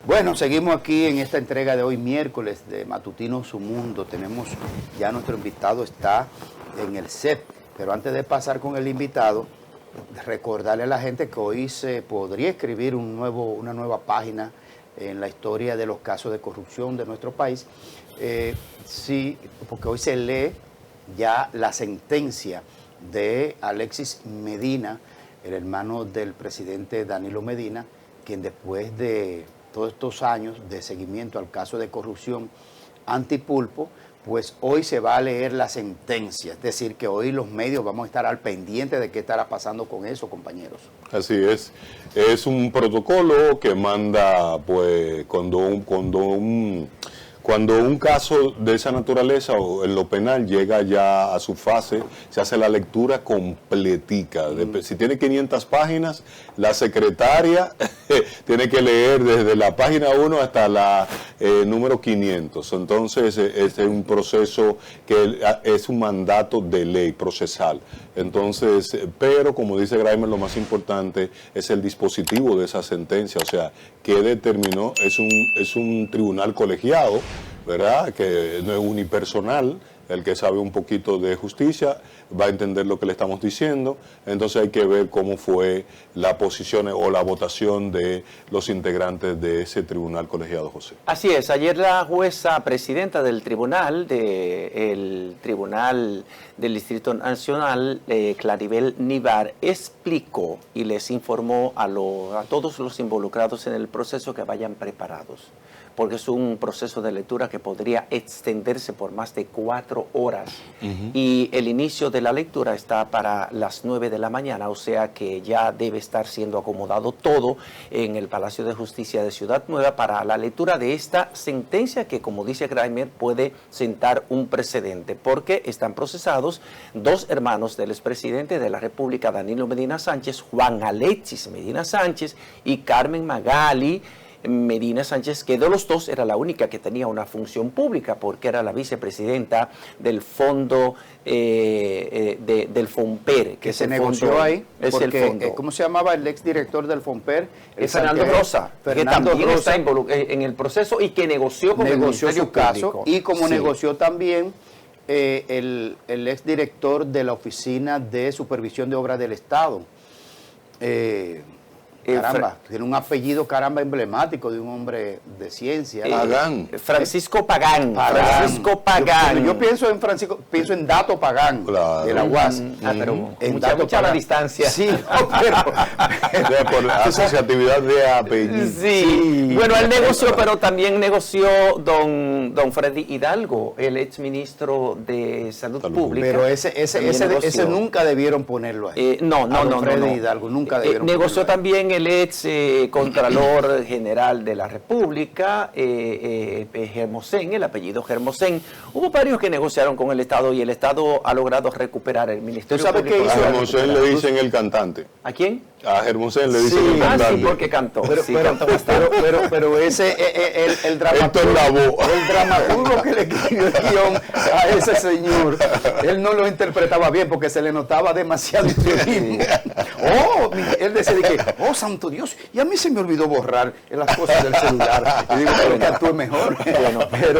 Bueno, seguimos aquí en esta entrega de hoy miércoles de Matutino Su Mundo. Tenemos ya nuestro invitado está en el set, pero antes de pasar con el invitado, recordarle a la gente que hoy se podría escribir una nueva página en la historia de los casos de corrupción de nuestro país. Sí, porque hoy se lee ya la sentencia de Alexis Medina, el hermano del presidente Danilo Medina, quien después de todos estos años de seguimiento al caso de corrupción Antipulpo, pues hoy se va a leer la sentencia. Es decir, que hoy los medios vamos a estar al pendiente de qué estará pasando con eso, compañeros. Así es un protocolo que manda, pues, cuando un caso de esa naturaleza o en lo penal llega ya a su fase, se hace la lectura completica. Si tiene 500 páginas, la secretaria tiene que leer desde la página 1 hasta la número 500. Entonces, es un proceso que es un mandato de ley procesal. Entonces, pero como dice Graimer, lo más importante es el dispositivo de esa sentencia, o sea, que determinó, es un tribunal colegiado, ¿verdad?, que no es unipersonal. El que sabe un poquito de justicia va a entender lo que le estamos diciendo. Entonces hay que ver cómo fue la posición o la votación de los integrantes de ese tribunal colegiado, José. Así es, ayer la jueza presidenta del tribunal, del Tribunal del Distrito Nacional, Claribel Nivar, explicó y les informó a todos los involucrados en el proceso que vayan preparados, porque es un proceso de lectura que podría extenderse por más de 4 horas. Y el inicio de la lectura está para las 9 de la mañana, o sea que ya debe estar siendo acomodado todo en el Palacio de Justicia de Ciudad Nueva para la lectura de esta sentencia que, como dice Graimer, puede sentar un precedente, porque están procesados 2 hermanos del expresidente de la República, Danilo Medina Sánchez, Juan Alexis Medina Sánchez y Carmen Magali Medina Sánchez, que de los 2 era la única que tenía una función pública, porque era la vicepresidenta del fondo del FOMPER, que se negoció fondo, ahí, es porque, el fondo. ¿Cómo se llamaba el exdirector del FOMPER? Fernando Rosa, que también está en el proceso y que negoció con el Ministerio su caso, Público. Y como negoció también el exdirector de la Oficina de Supervisión de Obras del Estado. Caramba, tiene un apellido emblemático de un hombre de ciencia. Pagán. Francisco Pagán. Francisco Pagán. Yo pienso en Francisco, pienso en Dato Pagán, claro, de la UAS. Pero mucha la distancia. Sí, pero por la asociatividad de apellidos. Sí. Bueno, él negoció, pero también negoció don Freddy Hidalgo, el exministro de Salud Pública. Pero ese nunca debieron ponerlo ahí. No. Freddy Hidalgo nunca debieron negoció también el ex Contralor General de la República, Hermosén, el apellido Hermosén. Hubo varios que negociaron con el Estado y el Estado ha logrado recuperar el Ministerio Público. ¿Qué hizo? A Hermosén le dicen el cantante. ¿A quién? A Hermosén le dicen el cantante. Sí, porque cantó. Pero ese, el dramaturgo que le escribió el guión a ese señor, él no lo interpretaba bien porque se le notaba demasiado intrínseco. Él decía que, santo Dios, y a mí se me olvidó borrar las cosas del celular. Y digo, pero que actúe mejor. Bueno, pero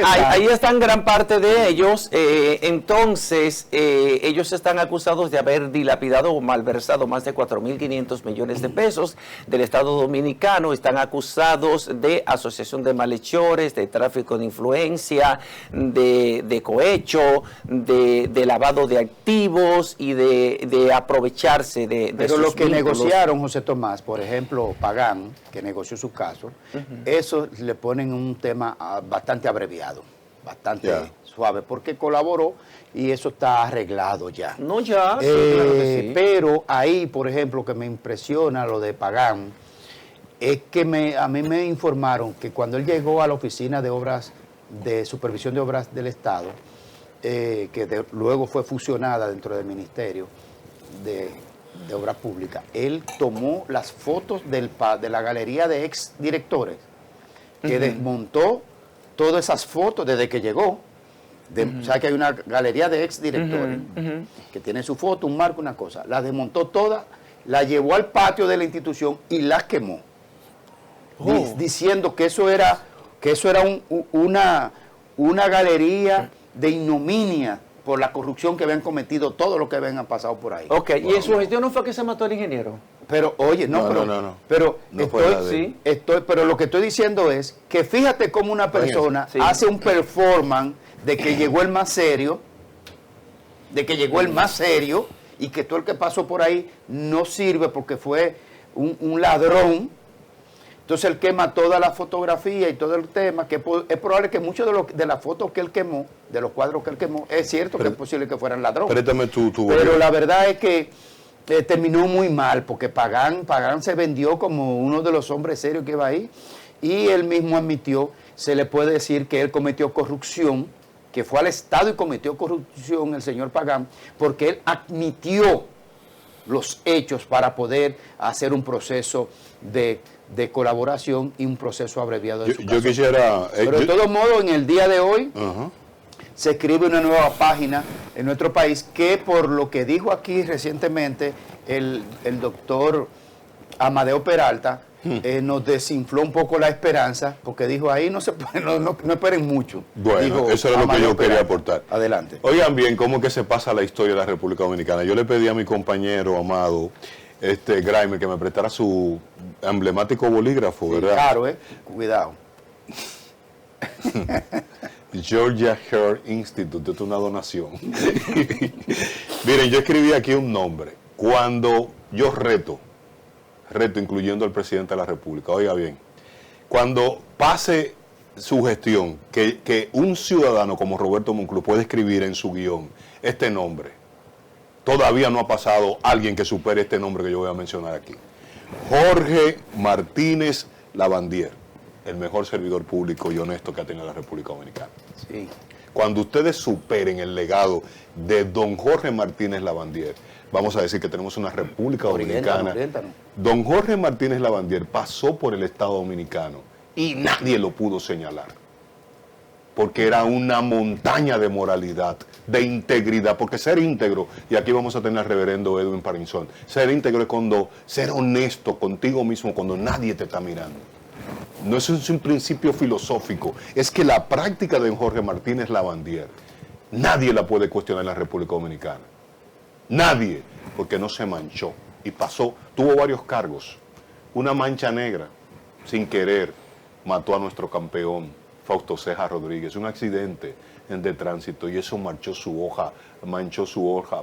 ahí están gran parte de ellos. Entonces, ellos están acusados de haber dilapidado o malversado más de 4.500 millones de pesos del Estado Dominicano. Están acusados de asociación de malhechores, de tráfico de influencia, de cohecho, de lavado de activos y de aprovecharse de pero sus lo que vínculos. Negociaron, José Tomás, por ejemplo, Pagán, que negoció su caso, eso le ponen un tema bastante abreviado, bastante suave, porque colaboró y eso está arreglado ya. No, ya, sí, claro que sí. Pero ahí, por ejemplo, que me impresiona lo de Pagán, es que a mí me informaron que cuando él llegó a la oficina de supervisión de obras del Estado, luego fue fusionada dentro del Ministerio de Obras Públicas, él tomó las fotos de la galería de exdirectores, que desmontó todas esas fotos desde que llegó. O sea que hay una galería de exdirectores que tiene su foto, un marco, una cosa. La desmontó toda, la llevó al patio de la institución y las quemó. diciendo que eso era una galería de ignominia por la corrupción que habían cometido todos los que habían pasado por ahí. Ok, y en su gestión no fue que se mató el ingeniero. Pero, oye, No. Pero, No fue la de sí. pero lo que estoy diciendo es que fíjate cómo una persona sí. hace un performance de que llegó el más serio, y que todo el que pasó por ahí no sirve porque fue un ladrón. Entonces él quema toda la fotografía y todo el tema, que es probable que muchos de las fotos que él quemó, de los cuadros que él quemó, es cierto que es posible que fueran ladrones. Préstame tu Pero la verdad es que terminó muy mal, porque Pagán se vendió como uno de los hombres serios que iba ahí, y él mismo admitió, se le puede decir que él cometió corrupción, que fue al Estado y cometió corrupción el señor Pagán, porque él admitió los hechos para poder hacer un proceso de colaboración y un proceso abreviado de su caso. Yo quisiera... Pero de todos modos, en el día de hoy, Ajá. se escribe una nueva página en nuestro país que, por lo que dijo aquí recientemente el doctor Amadeo Peralta, nos desinfló un poco la esperanza, porque dijo ahí no esperen mucho. Bueno, dijo eso era lo que Amadeo yo quería Peralta. aportar. Adelante. Oigan bien, cómo que se pasa la historia de la República Dominicana. Yo le pedí a mi compañero amado, Graimer, que me prestara su emblemático bolígrafo, ¿verdad? Claro, cuidado. Georgia Heart Institute, esto es una donación. Miren, yo escribí aquí un nombre. Cuando yo reto incluyendo al presidente de la República, oiga bien, cuando pase su gestión, que un ciudadano como Roberto Monclús puede escribir en su guión este nombre, todavía no ha pasado alguien que supere este nombre que yo voy a mencionar aquí. Jorge Martínez Lavandier, el mejor servidor público y honesto que ha tenido la República Dominicana. Sí. Cuando ustedes superen el legado de don Jorge Martínez Lavandier, vamos a decir que tenemos una República Dominicana. Oriéntanos. Don Jorge Martínez Lavandier pasó por el Estado Dominicano y nadie lo pudo señalar, porque era una montaña de moralidad, de integridad, porque ser íntegro, y aquí vamos a tener al reverendo Edwin Parinzón, ser íntegro es ser honesto contigo mismo cuando nadie te está mirando. No es un principio filosófico, es que la práctica de Jorge Martínez Lavandier, nadie la puede cuestionar en la República Dominicana. Nadie, porque no se manchó y pasó, tuvo varios cargos. Una mancha negra, sin querer, mató a nuestro campeón, Fausto Ceja Rodríguez, un accidente de tránsito, y eso manchó su hoja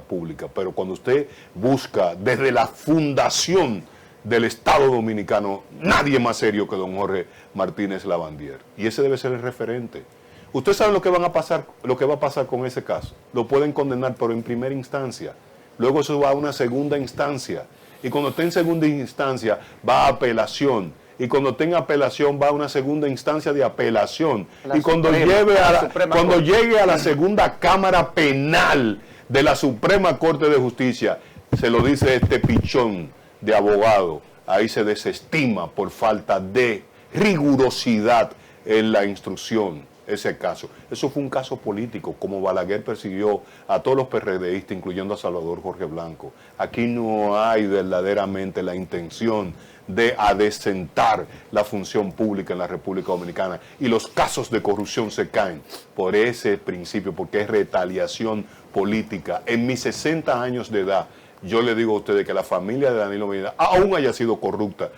pública. Pero cuando usted busca desde la fundación del Estado Dominicano, nadie más serio que don Jorge Martínez Lavandier. Y ese debe ser el referente. Ustedes saben lo que va a pasar con ese caso. Lo pueden condenar, pero en primera instancia. Luego eso va a una segunda instancia. Y cuando esté en segunda instancia, va a apelación. Y cuando tenga apelación, va a una segunda instancia de apelación. Y cuando llegue a la segunda Cámara Penal de la Suprema Corte de Justicia, se lo dice este pichón de abogado, ahí se desestima por falta de rigurosidad en la instrucción ese caso. Eso fue un caso político, como Balaguer persiguió a todos los PRDistas, incluyendo a Salvador Jorge Blanco. Aquí no hay verdaderamente la intención de adecentar la función pública en la República Dominicana, y los casos de corrupción se caen por ese principio, porque es retaliación política. En mis 60 años de edad, yo le digo a ustedes que la familia de Danilo Medina, aún haya sido corrupta,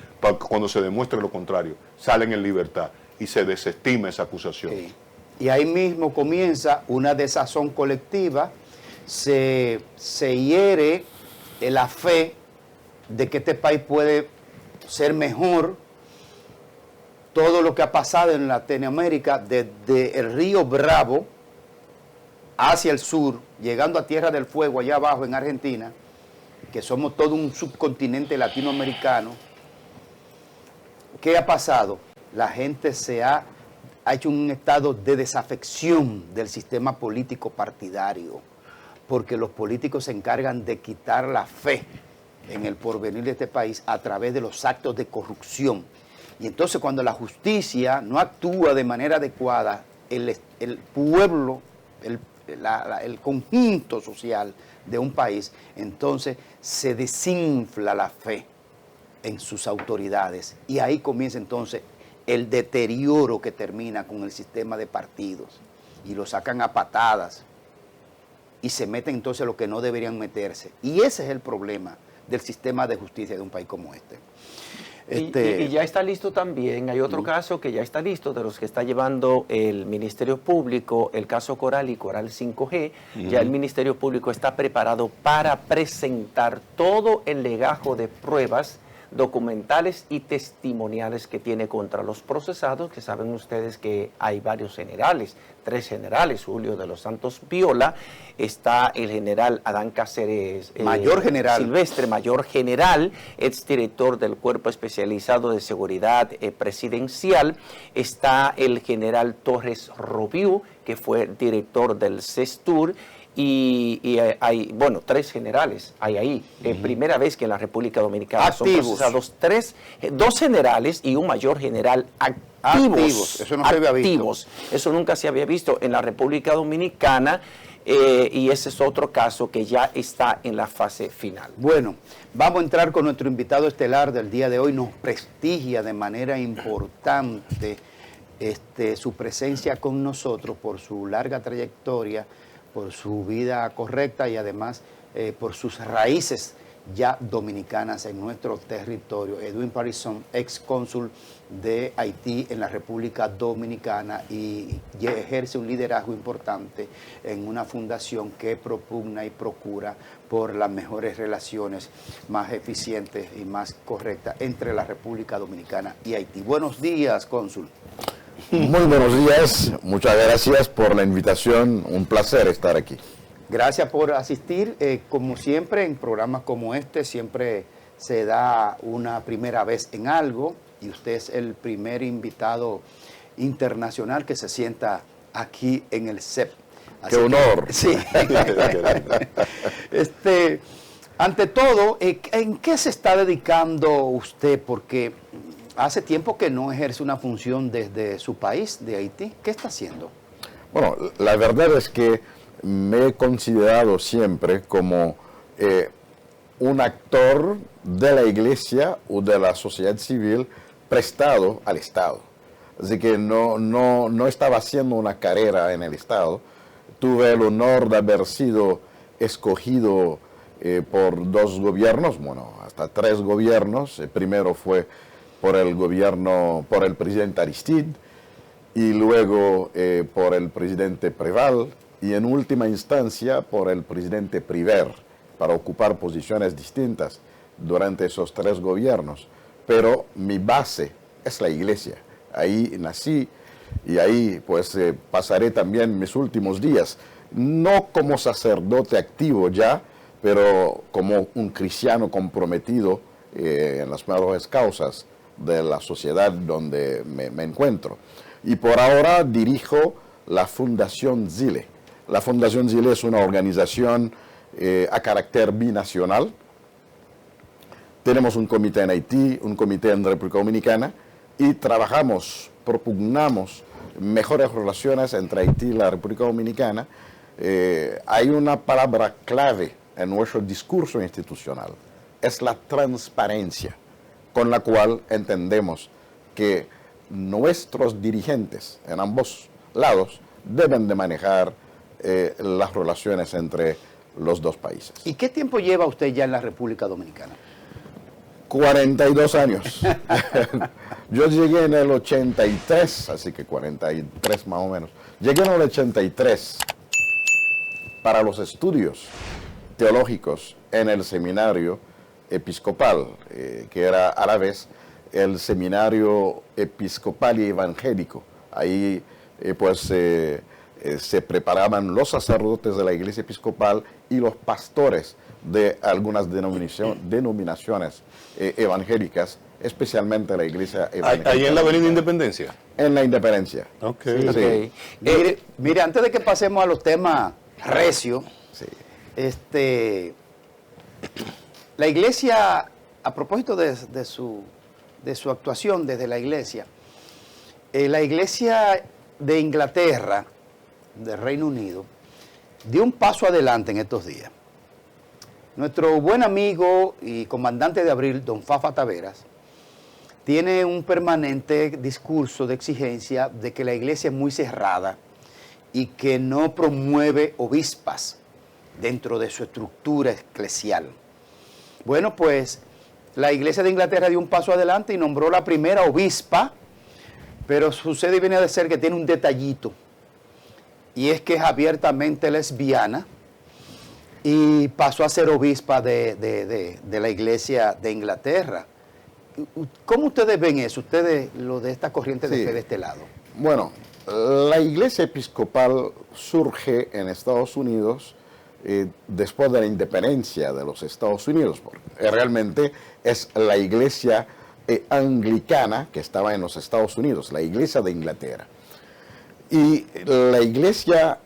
cuando se demuestre lo contrario, salen en libertad y se desestima esa acusación. Sí. Y ahí mismo comienza una desazón colectiva, se hiere la fe de que este país puede ser mejor. Todo lo que ha pasado en Latinoamérica, desde el río Bravo hacia el sur, llegando a Tierra del Fuego, allá abajo en Argentina, que somos todo un subcontinente latinoamericano. ¿Qué ha pasado? La gente ha hecho un estado de desafección del sistema político partidario, porque los políticos se encargan de quitar la fe en el porvenir de este país a través de los actos de corrupción. Y entonces cuando la justicia no actúa de manera adecuada, el pueblo, el conjunto social de un país, entonces se desinfla la fe. en sus autoridades. Y ahí comienza entonces el deterioro que termina con el sistema de partidos. Y lo sacan a patadas. Y se meten entonces lo que no deberían meterse. Y ese es el problema del sistema de justicia de un país como este. Y ya está listo también, hay otro caso que ya está listo, de los que está llevando el Ministerio Público, el caso Coral y Coral 5G. Ya el Ministerio Público está preparado para presentar todo el legajo de pruebas documentales y testimoniales que tiene contra los procesados, que saben ustedes que hay varios generales, 3 generales, Julio de los Santos Viola, está el general Adán Cáceres mayor general Silvestre, mayor general, exdirector del Cuerpo Especializado de Seguridad Presidencial, está el general Torres Robiú, que fue director del CESTUR, y hay, bueno, 3 generales hay ahí. Primera vez que en la República Dominicana activos. Son procesados 2 generales y un mayor general activos. Eso no se había visto. Eso nunca se había visto en la República Dominicana, y ese es otro caso que ya está en la fase final. Bueno, vamos a entrar con nuestro invitado estelar del día de hoy. Nos prestigia de manera importante su presencia con nosotros por su larga trayectoria, por su vida correcta y además por sus raíces ya dominicanas en nuestro territorio. Edwin Parisson, ex cónsul de Haití en la República Dominicana, y ejerce un liderazgo importante en una fundación que propugna y procura por las mejores relaciones más eficientes y más correctas entre la República Dominicana y Haití. Buenos días, cónsul. Muy buenos días, muchas gracias por la invitación, un placer estar aquí. Gracias por asistir. Como siempre, en programas como este, siempre se da una primera vez en algo, y usted es el primer invitado internacional que se sienta aquí en el CEP. ¡Qué honor! Sí. Ante todo, ¿en qué se está dedicando usted? Porque hace tiempo que no ejerce una función desde su país, de Haití. ¿Qué está haciendo? Bueno, la verdad es que me he considerado siempre como un actor de la iglesia o de la sociedad civil prestado al Estado. Así que no estaba haciendo una carrera en el Estado. Tuve el honor de haber sido escogido por 2 gobiernos, bueno, hasta 3 gobiernos. El primero fue por el presidente Aristide, y luego por el presidente Preval, y en última instancia por el presidente Priver, para ocupar posiciones distintas durante esos 3 gobiernos. Pero mi base es la iglesia. Ahí nací y ahí pues pasaré también mis últimos días, no como sacerdote activo ya, pero como un cristiano comprometido en las mejores causas de la sociedad donde me encuentro. Y por ahora dirijo la Fundación Zile. La Fundación Zile es una organización a carácter binacional. Tenemos un comité en Haití, un comité en República Dominicana, y propugnamos mejores relaciones entre Haití y la República Dominicana. Hay una palabra clave en nuestro discurso institucional, es la transparencia, con la cual entendemos que nuestros dirigentes en ambos lados deben de manejar las relaciones entre los 2 países. ¿Y qué tiempo lleva usted ya en la República Dominicana? 42 años. Yo llegué en el 83, así que 43 más o menos. Llegué en el 83 para los estudios teológicos en el seminario episcopal, que era a la vez el seminario episcopal y evangélico. Ahí se preparaban los sacerdotes de la iglesia episcopal y los pastores de algunas denominaciones evangélicas, especialmente la iglesia evangélica. ¿Ahí en la Avenida Independencia? En la Independencia. Ok. Sí. Okay. Mire, antes de que pasemos a los temas recios, Sí. La iglesia, a propósito de su actuación desde la iglesia de Inglaterra, del Reino Unido, dio un paso adelante en estos días. Nuestro buen amigo y comandante de Abril, don Fafa Taveras, tiene un permanente discurso de exigencia de que la iglesia es muy cerrada y que no promueve obispas dentro de su estructura eclesial. Bueno, pues la iglesia de Inglaterra dio un paso adelante y nombró la primera obispa, pero sucede y viene a ser que tiene un detallito, y es que es abiertamente lesbiana y pasó a ser obispa de la iglesia de Inglaterra. ¿Cómo ustedes ven eso, ustedes, lo de esta corriente de fe de este lado? Bueno, la iglesia episcopal surge en Estados Unidos después de la independencia de los Estados Unidos, porque realmente es la iglesia anglicana que estaba en los Estados Unidos, la iglesia de Inglaterra. Y la iglesia,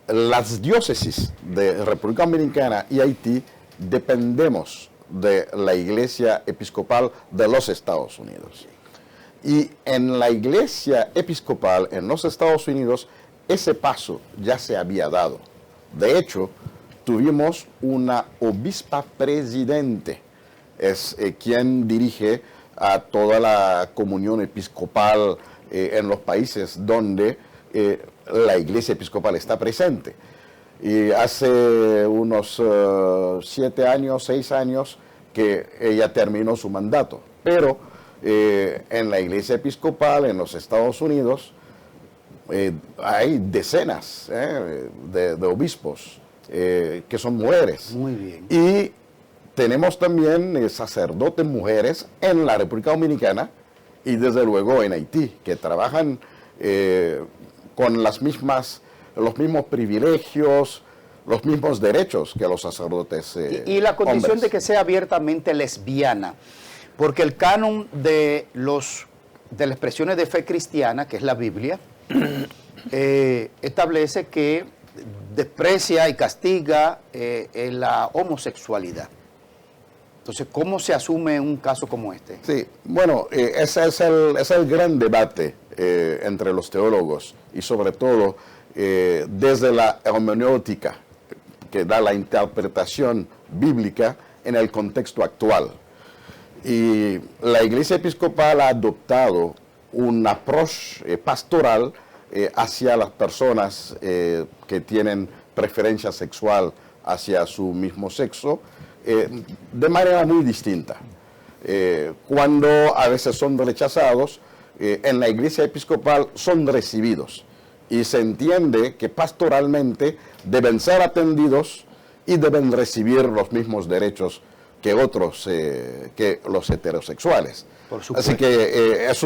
las diócesis de República Dominicana y Haití dependemos de la iglesia episcopal de los Estados Unidos. Y en la iglesia episcopal en los Estados Unidos ese paso ya se había dado. De hecho, tuvimos una obispa presidente, es quien dirige a toda la comunión episcopal en los países donde la iglesia episcopal está presente. Y hace unos 7 años, 6 años que ella terminó su mandato. Pero en la iglesia episcopal en los Estados Unidos hay decenas de obispos que son mujeres. Muy bien. Y tenemos también sacerdotes mujeres en la República Dominicana y desde luego en Haití, que trabajan con los mismos privilegios, los mismos derechos que los sacerdotes y la condición hombres. de que sea abiertamente lesbiana, porque el canon de las expresiones de fe cristiana, que es la Biblia, establece que desprecia y castiga la homosexualidad. Entonces, ¿cómo se asume un caso como este? Sí, bueno, ese es el gran debate entre los teólogos y sobre todo desde la hermenéutica, que da la interpretación bíblica en el contexto actual. Y la Iglesia Episcopal ha adoptado un approach pastoral hacia las personas que tienen preferencia sexual hacia su mismo sexo, de manera muy distinta. Cuando a veces son rechazados, en la iglesia episcopal son recibidos y se entiende que pastoralmente deben ser atendidos y deben recibir los mismos derechos que otros, que los heterosexuales. Por supuesto. Así que es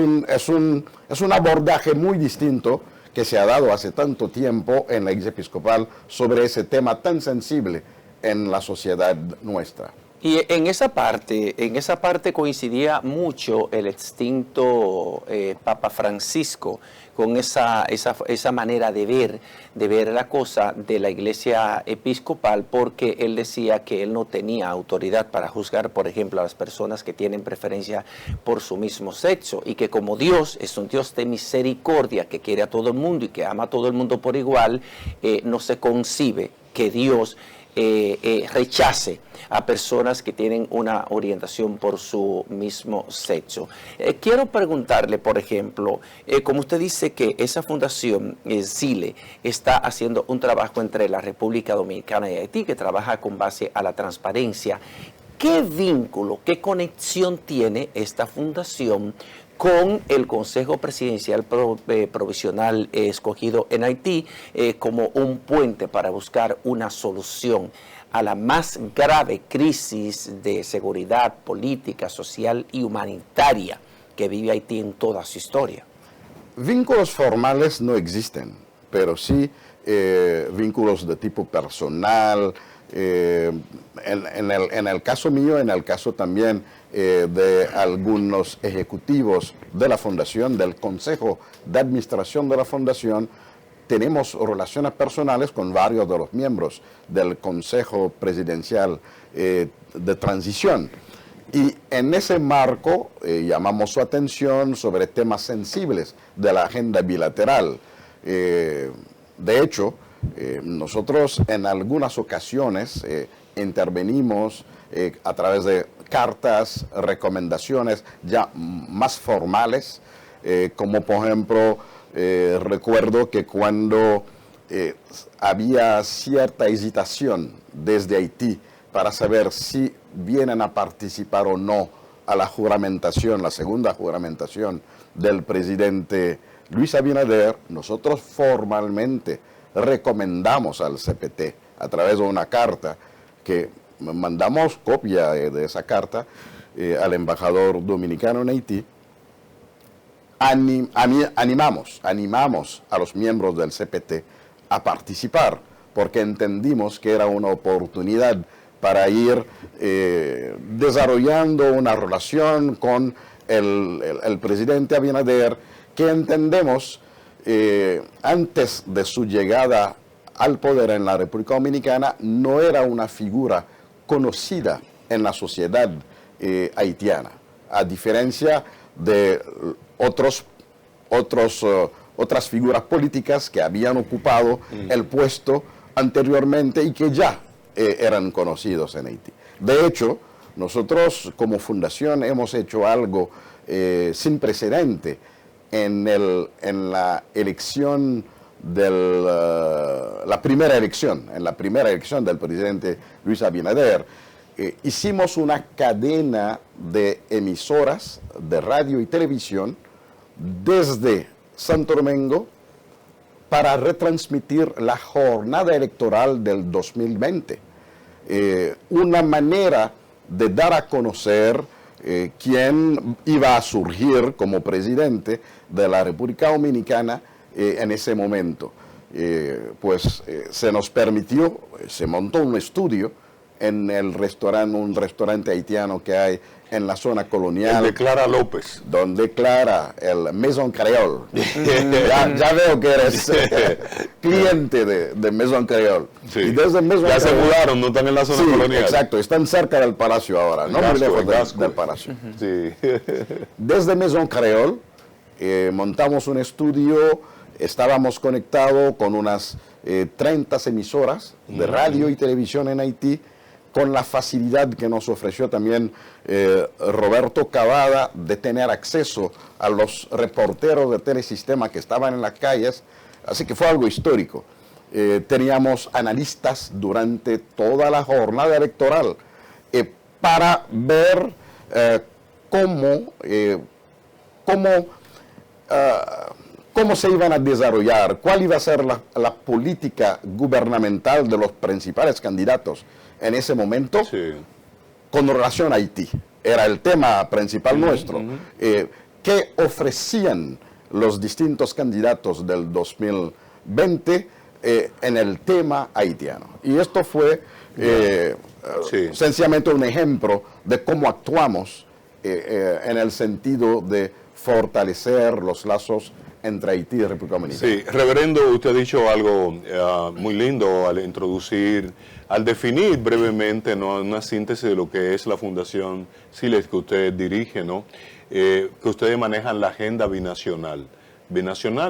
un abordaje muy distinto que se ha dado hace tanto tiempo en la iglesia episcopal sobre ese tema tan sensible en la sociedad nuestra. Y en esa parte coincidía mucho el extinto Papa Francisco con esa manera de ver la cosa de la iglesia episcopal, porque él decía que él no tenía autoridad para juzgar, por ejemplo, a las personas que tienen preferencia por su mismo sexo, y que como Dios es un Dios de misericordia que quiere a todo el mundo y que ama a todo el mundo por igual, no se concibe que Dios rechace a personas que tienen una orientación por su mismo sexo. Quiero preguntarle, por ejemplo, como usted dice que esa fundación, SILE, está haciendo un trabajo entre la República Dominicana y Haití, que trabaja con base a la transparencia. ¿Qué vínculo, qué conexión tiene esta fundación con el Consejo Presidencial Provisional escogido en Haití como un puente para buscar una solución a la más grave crisis de seguridad política, social y humanitaria que vive Haití en toda su historia? Vínculos formales no existen, pero sí vínculos de tipo personal. En el caso mío, en el caso también de algunos ejecutivos de la fundación, del Consejo de Administración de la fundación, tenemos relaciones personales con varios de los miembros del Consejo Presidencial de Transición. Y en ese marco llamamos su atención sobre temas sensibles de la agenda bilateral. De hecho, nosotros en algunas ocasiones intervenimos a través de cartas, recomendaciones ya más formales, como por ejemplo, recuerdo que cuando había cierta hesitación desde Haití para saber si vienen a participar o no a la juramentación, la segunda juramentación del presidente Luis Abinader, nosotros formalmente recomendamos al CPT a través de una carta que mandamos copia de esa carta al embajador dominicano en Haití. Animamos a los miembros del CPT a participar porque entendimos que era una oportunidad para ir desarrollando una relación con el presidente Abinader, que entendemos antes de su llegada al poder en la República Dominicana no era una figura conocida en la sociedad haitiana, a diferencia de otras figuras políticas que habían ocupado el puesto anteriormente y que ya eran conocidos en Haití. De hecho, nosotros como fundación hemos hecho algo sin precedente en la elección la primera elección del presidente Luis Abinader. Hicimos una cadena de emisoras de radio y televisión desde Santo Domingo para retransmitir la jornada electoral del 2020. Una manera de dar a conocer quién iba a surgir como presidente de la República Dominicana en ese momento. Se nos permitió, se montó un estudio en un restaurante haitiano que hay en la zona colonial. El de Clara López. Donde Clara, el Maison Creole. ya veo que eres cliente de Maison Creole. Sí. Y desde Maison ya Creole, se mudaron, no están en la zona colonial. Exacto, están cerca del palacio ahora, no muy lejos del palacio. Sí. Desde Maison Creole montamos un estudio, estábamos conectados con unas 30 emisoras de radio y televisión en Haití, con la facilidad que nos ofreció también Roberto Cavada de tener acceso a los reporteros de Telesistema que estaban en las calles, así que fue algo histórico. Teníamos analistas durante toda la jornada electoral para ver cómo se iban a desarrollar, cuál iba a ser la política gubernamental de los principales candidatos en ese momento, Sí. con relación a Haití. Era el tema principal nuestro. ¿Qué ofrecían los distintos candidatos del 2020 en el tema haitiano? Y esto fue sencillamente un ejemplo de cómo actuamos en el sentido de fortalecer los lazos entre Haití y República Dominicana. Sí, reverendo, usted ha dicho algo muy lindo al definir brevemente, ¿no?, una síntesis de lo que es la Fundación Siles que usted dirige, ¿no?, que ustedes manejan la agenda binacional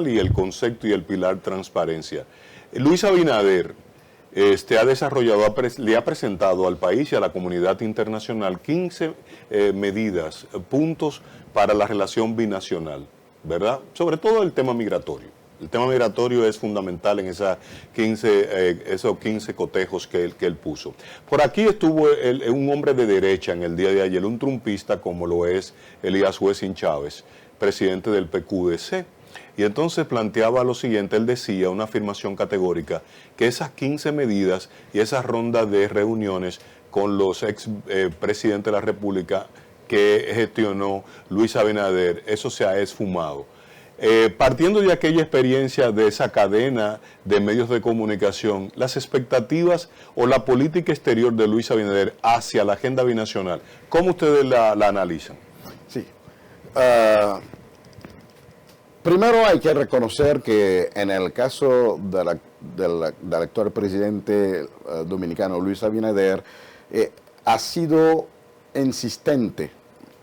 y el concepto y el pilar transparencia. Luis Abinader ha desarrollado, le ha presentado al país y a la comunidad internacional 15 medidas, puntos para la relación binacional, ¿verdad? Sobre todo el tema migratorio. El tema migratorio es fundamental en esos 15 cotejos que él puso. Por aquí estuvo un hombre de derecha en el día de ayer, un trumpista como lo es Elías Huesín Chávez, presidente del PQDC. Y entonces planteaba lo siguiente, él decía, una afirmación categórica, que esas 15 medidas y esa ronda de reuniones con los ex presidentes de la República que gestionó Luis Abinader, eso se ha esfumado. Partiendo de aquella experiencia de esa cadena de medios de comunicación, las expectativas o la política exterior de Luis Abinader hacia la agenda binacional, ¿cómo ustedes la analizan? Sí. Primero hay que reconocer que en el caso del actual presidente dominicano Luis Abinader, ha sido insistente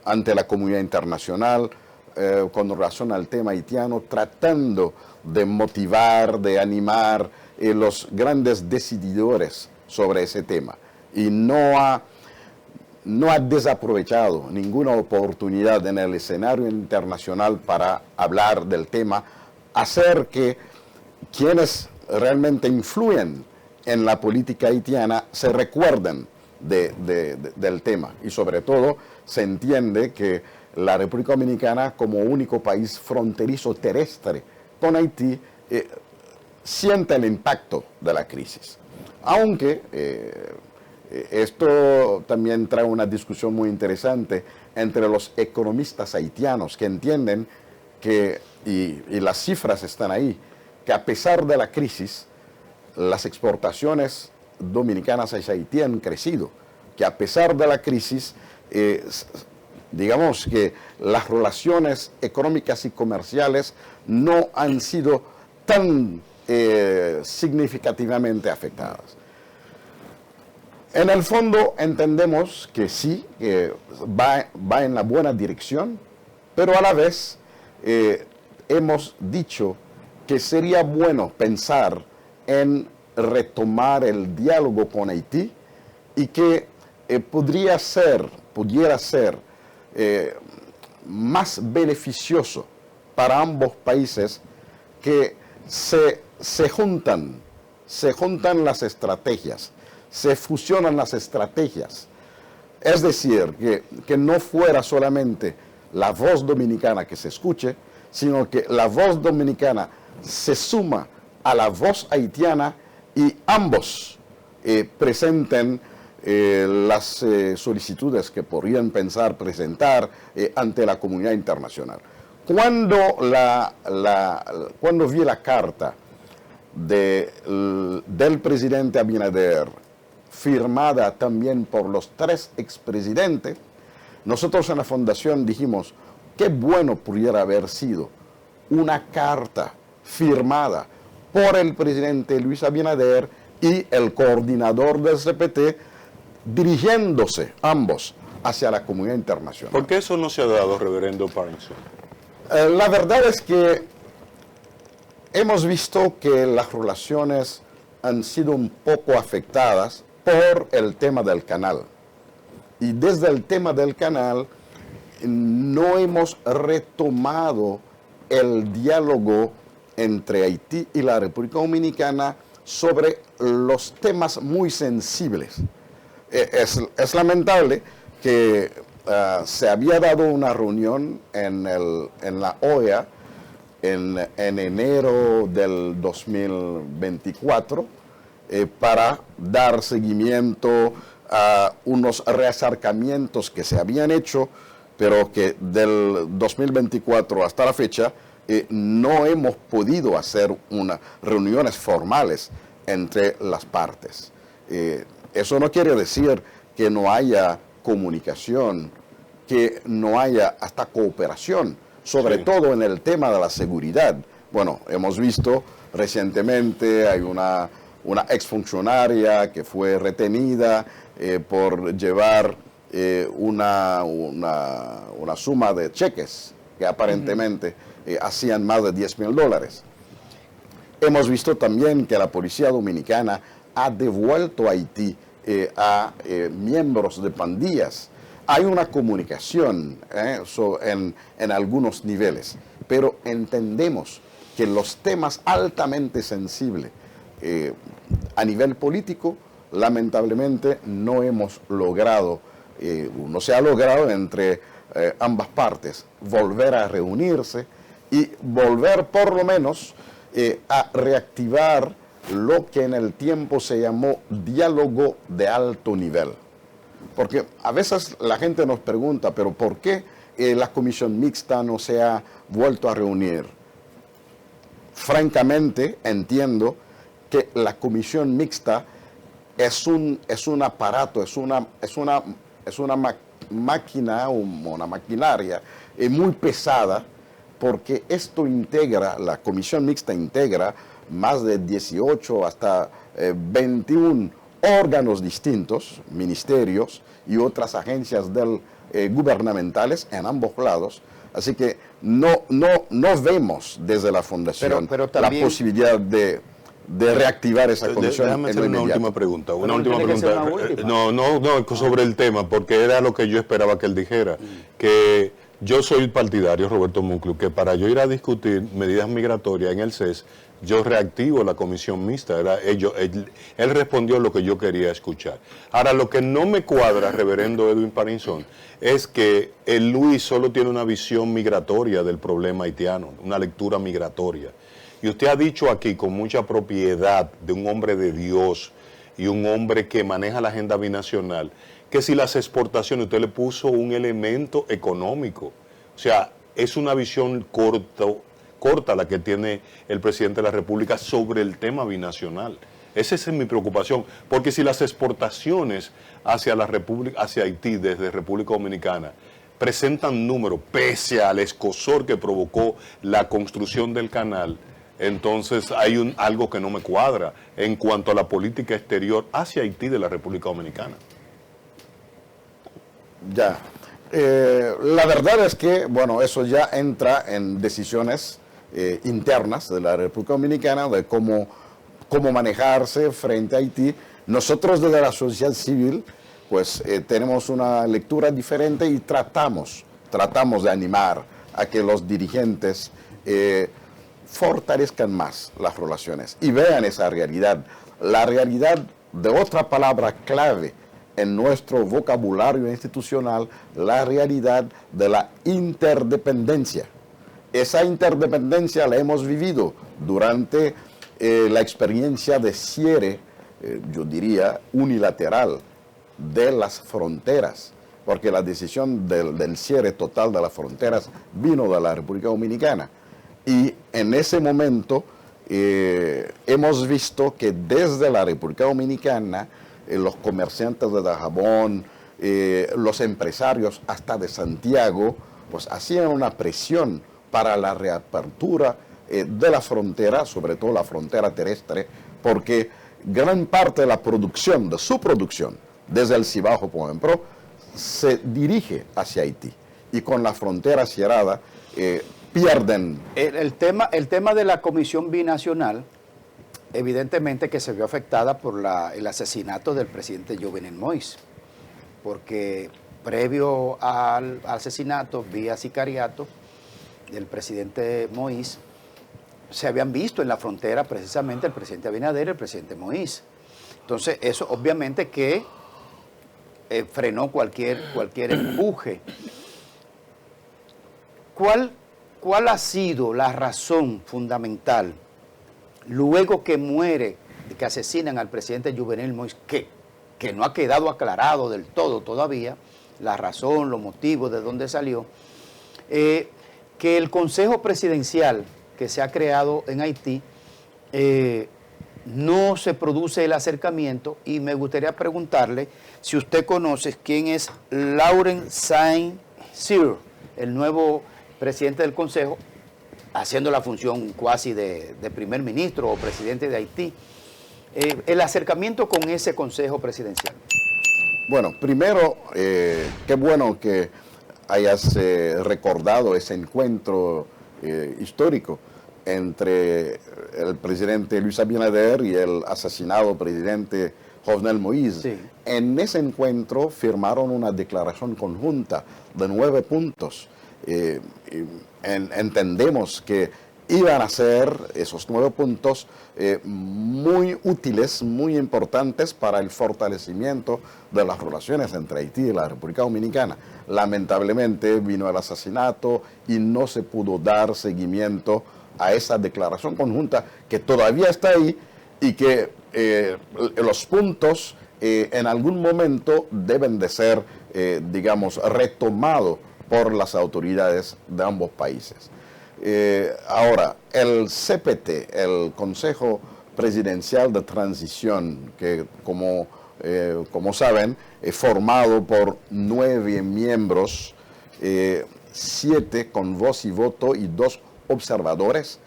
ante la comunidad internacional con relación al tema haitiano, tratando de motivar, de animar los grandes decididores sobre ese tema. y no ha desaprovechado ninguna oportunidad en el escenario internacional para hablar del tema, hacer que quienes realmente influyen en la política haitiana se recuerden del tema. Y sobre todo se entiende que la República Dominicana, como único país fronterizo terrestre con Haití, siente el impacto de la crisis. Aunque esto también trae una discusión muy interesante entre los economistas haitianos que entienden que, y las cifras están ahí, que a pesar de la crisis, las exportaciones dominicanas hacia Haití han crecido, que a pesar de la crisis, digamos que las relaciones económicas y comerciales no han sido tan significativamente afectadas. En el fondo entendemos que sí, que va en la buena dirección, pero a la vez hemos dicho que sería bueno pensar en retomar el diálogo con Haití y que pudiera ser más beneficioso para ambos países que se juntan las estrategias, se fusionan las estrategias. Es decir, que no fuera solamente la voz dominicana que se escuche, sino que la voz dominicana se suma a la voz haitiana y ambos presenten las solicitudes que podrían pensar presentar ante la comunidad internacional. Cuando vi la carta del presidente Abinader, firmada también por los 3 expresidentes, nosotros en la Fundación dijimos, qué bueno pudiera haber sido una carta firmada por el presidente Luis Abinader y el coordinador del CPT, dirigiéndose ambos hacia la comunidad internacional. ¿Por qué eso no se ha dado, reverendo Parkinson? La verdad es que hemos visto que las relaciones han sido un poco afectadas por el tema del canal. Y desde el tema del canal no hemos retomado el diálogo entre Haití y la República Dominicana sobre los temas muy sensibles. Es lamentable que se había dado una reunión en la OEA en enero del 2024 para dar seguimiento a unos reacercamientos que se habían hecho, pero que del 2024 hasta la fecha no hemos podido hacer unas reuniones formales entre las partes. Eso no quiere decir que no haya comunicación, que no haya hasta cooperación, sobre todo en el tema de la seguridad. Bueno, hemos visto recientemente, hay una exfuncionaria que fue retenida por llevar una suma de cheques que aparentemente hacían más de $10,000. Hemos visto también que la policía dominicana ha devuelto a Haití a miembros de pandillas. Hay una comunicación en algunos niveles, pero entendemos que los temas altamente sensibles a nivel político, lamentablemente no hemos logrado, no se ha logrado entre ambas partes volver a reunirse y volver por lo menos a reactivar lo que en el tiempo se llamó diálogo de alto nivel. Porque a veces la gente nos pregunta, pero ¿por qué la comisión mixta no se ha vuelto a reunir? Francamente, entiendo que la comisión mixta es un aparato, es una máquina, una maquinaria muy pesada, porque esto integra, la comisión mixta integra más de 18 hasta 21 órganos distintos, ministerios y otras agencias gubernamentales en ambos lados. Así que no vemos desde la Fundación pero también, la posibilidad de de reactivar esa comisión. Déjame hacer una última pregunta. Una última tiene que ser pregunta. una última. No, sobre el tema, porque era lo que yo esperaba que él dijera. Que yo soy partidario, Roberto Munclus, que para yo ir a discutir medidas migratorias en el CES, yo reactivo la comisión mixta. Él respondió lo que yo quería escuchar. Ahora, lo que no me cuadra, reverendo Edwin Parinzón, es que el Luis solo tiene una visión migratoria del problema haitiano, una lectura migratoria. Y usted ha dicho aquí con mucha propiedad de un hombre de Dios y un hombre que maneja la agenda binacional, que si las exportaciones, usted le puso un elemento económico. O sea, es una visión corta la que tiene el presidente de la República sobre el tema binacional. Esa es mi preocupación, porque si las exportaciones hacia Haití desde República Dominicana presentan números, pese al escozor que provocó la construcción del canal, entonces hay algo que no me cuadra en cuanto a la política exterior hacia Haití de la República Dominicana. Ya. La verdad es que, bueno, eso ya entra en decisiones internas de la República Dominicana, de cómo manejarse frente a Haití. Nosotros desde la sociedad civil, pues tenemos una lectura diferente y tratamos de animar a que los dirigentes fortalezcan más las relaciones y vean esa realidad. La realidad de otra palabra clave en nuestro vocabulario institucional, la realidad de la interdependencia. Esa interdependencia la hemos vivido durante la experiencia de cierre, yo diría, unilateral de las fronteras, porque la decisión del cierre total de las fronteras vino de la República Dominicana. Y en ese momento hemos visto que desde la República Dominicana, los comerciantes de Dajabón, los empresarios hasta de Santiago, pues hacían una presión para la reapertura de la frontera, sobre todo la frontera terrestre, porque gran parte de la producción, de su producción, desde el Cibao, por ejemplo, se dirige hacia Haití. Y con la frontera cerrada, pierden. El tema de la comisión binacional, evidentemente que se vio afectada por el asesinato del presidente Jovenel Moïse, porque previo al asesinato, vía sicariato del presidente Moïse, se habían visto en la frontera precisamente el presidente Abinader y el presidente Moïse. Entonces, eso obviamente que frenó cualquier empuje. ¿Cuál ha sido la razón fundamental luego que muere, que asesinan al presidente Jovenel Moïse, que no ha quedado aclarado del todo todavía, la razón, los motivos, de dónde salió, que el Consejo Presidencial que se ha creado en Haití, no se produce el acercamiento? Y me gustaría preguntarle si usted conoce quién es Laurent Saint-Cyr, el nuevo presidente del Consejo, haciendo la función cuasi de primer ministro o presidente de Haití. El acercamiento con ese Consejo Presidencial. Bueno, primero, qué bueno que hayas recordado ese encuentro histórico entre el presidente Luis Abinader y el asesinado presidente Jovenel Moïse. Sí. En ese encuentro firmaron una declaración conjunta de 9 puntos. Entendemos que iban a ser esos 9 puntos muy útiles, muy importantes para el fortalecimiento de las relaciones entre Haití y la República Dominicana. Lamentablemente vino el asesinato y no se pudo dar seguimiento a esa declaración conjunta que todavía está ahí y que los puntos en algún momento deben de ser, digamos, retomados por las autoridades de ambos países. Ahora, el CPT, el Consejo Presidencial de Transición, que como saben, es formado por 9 miembros, 7 con voz y voto y 2 observadores,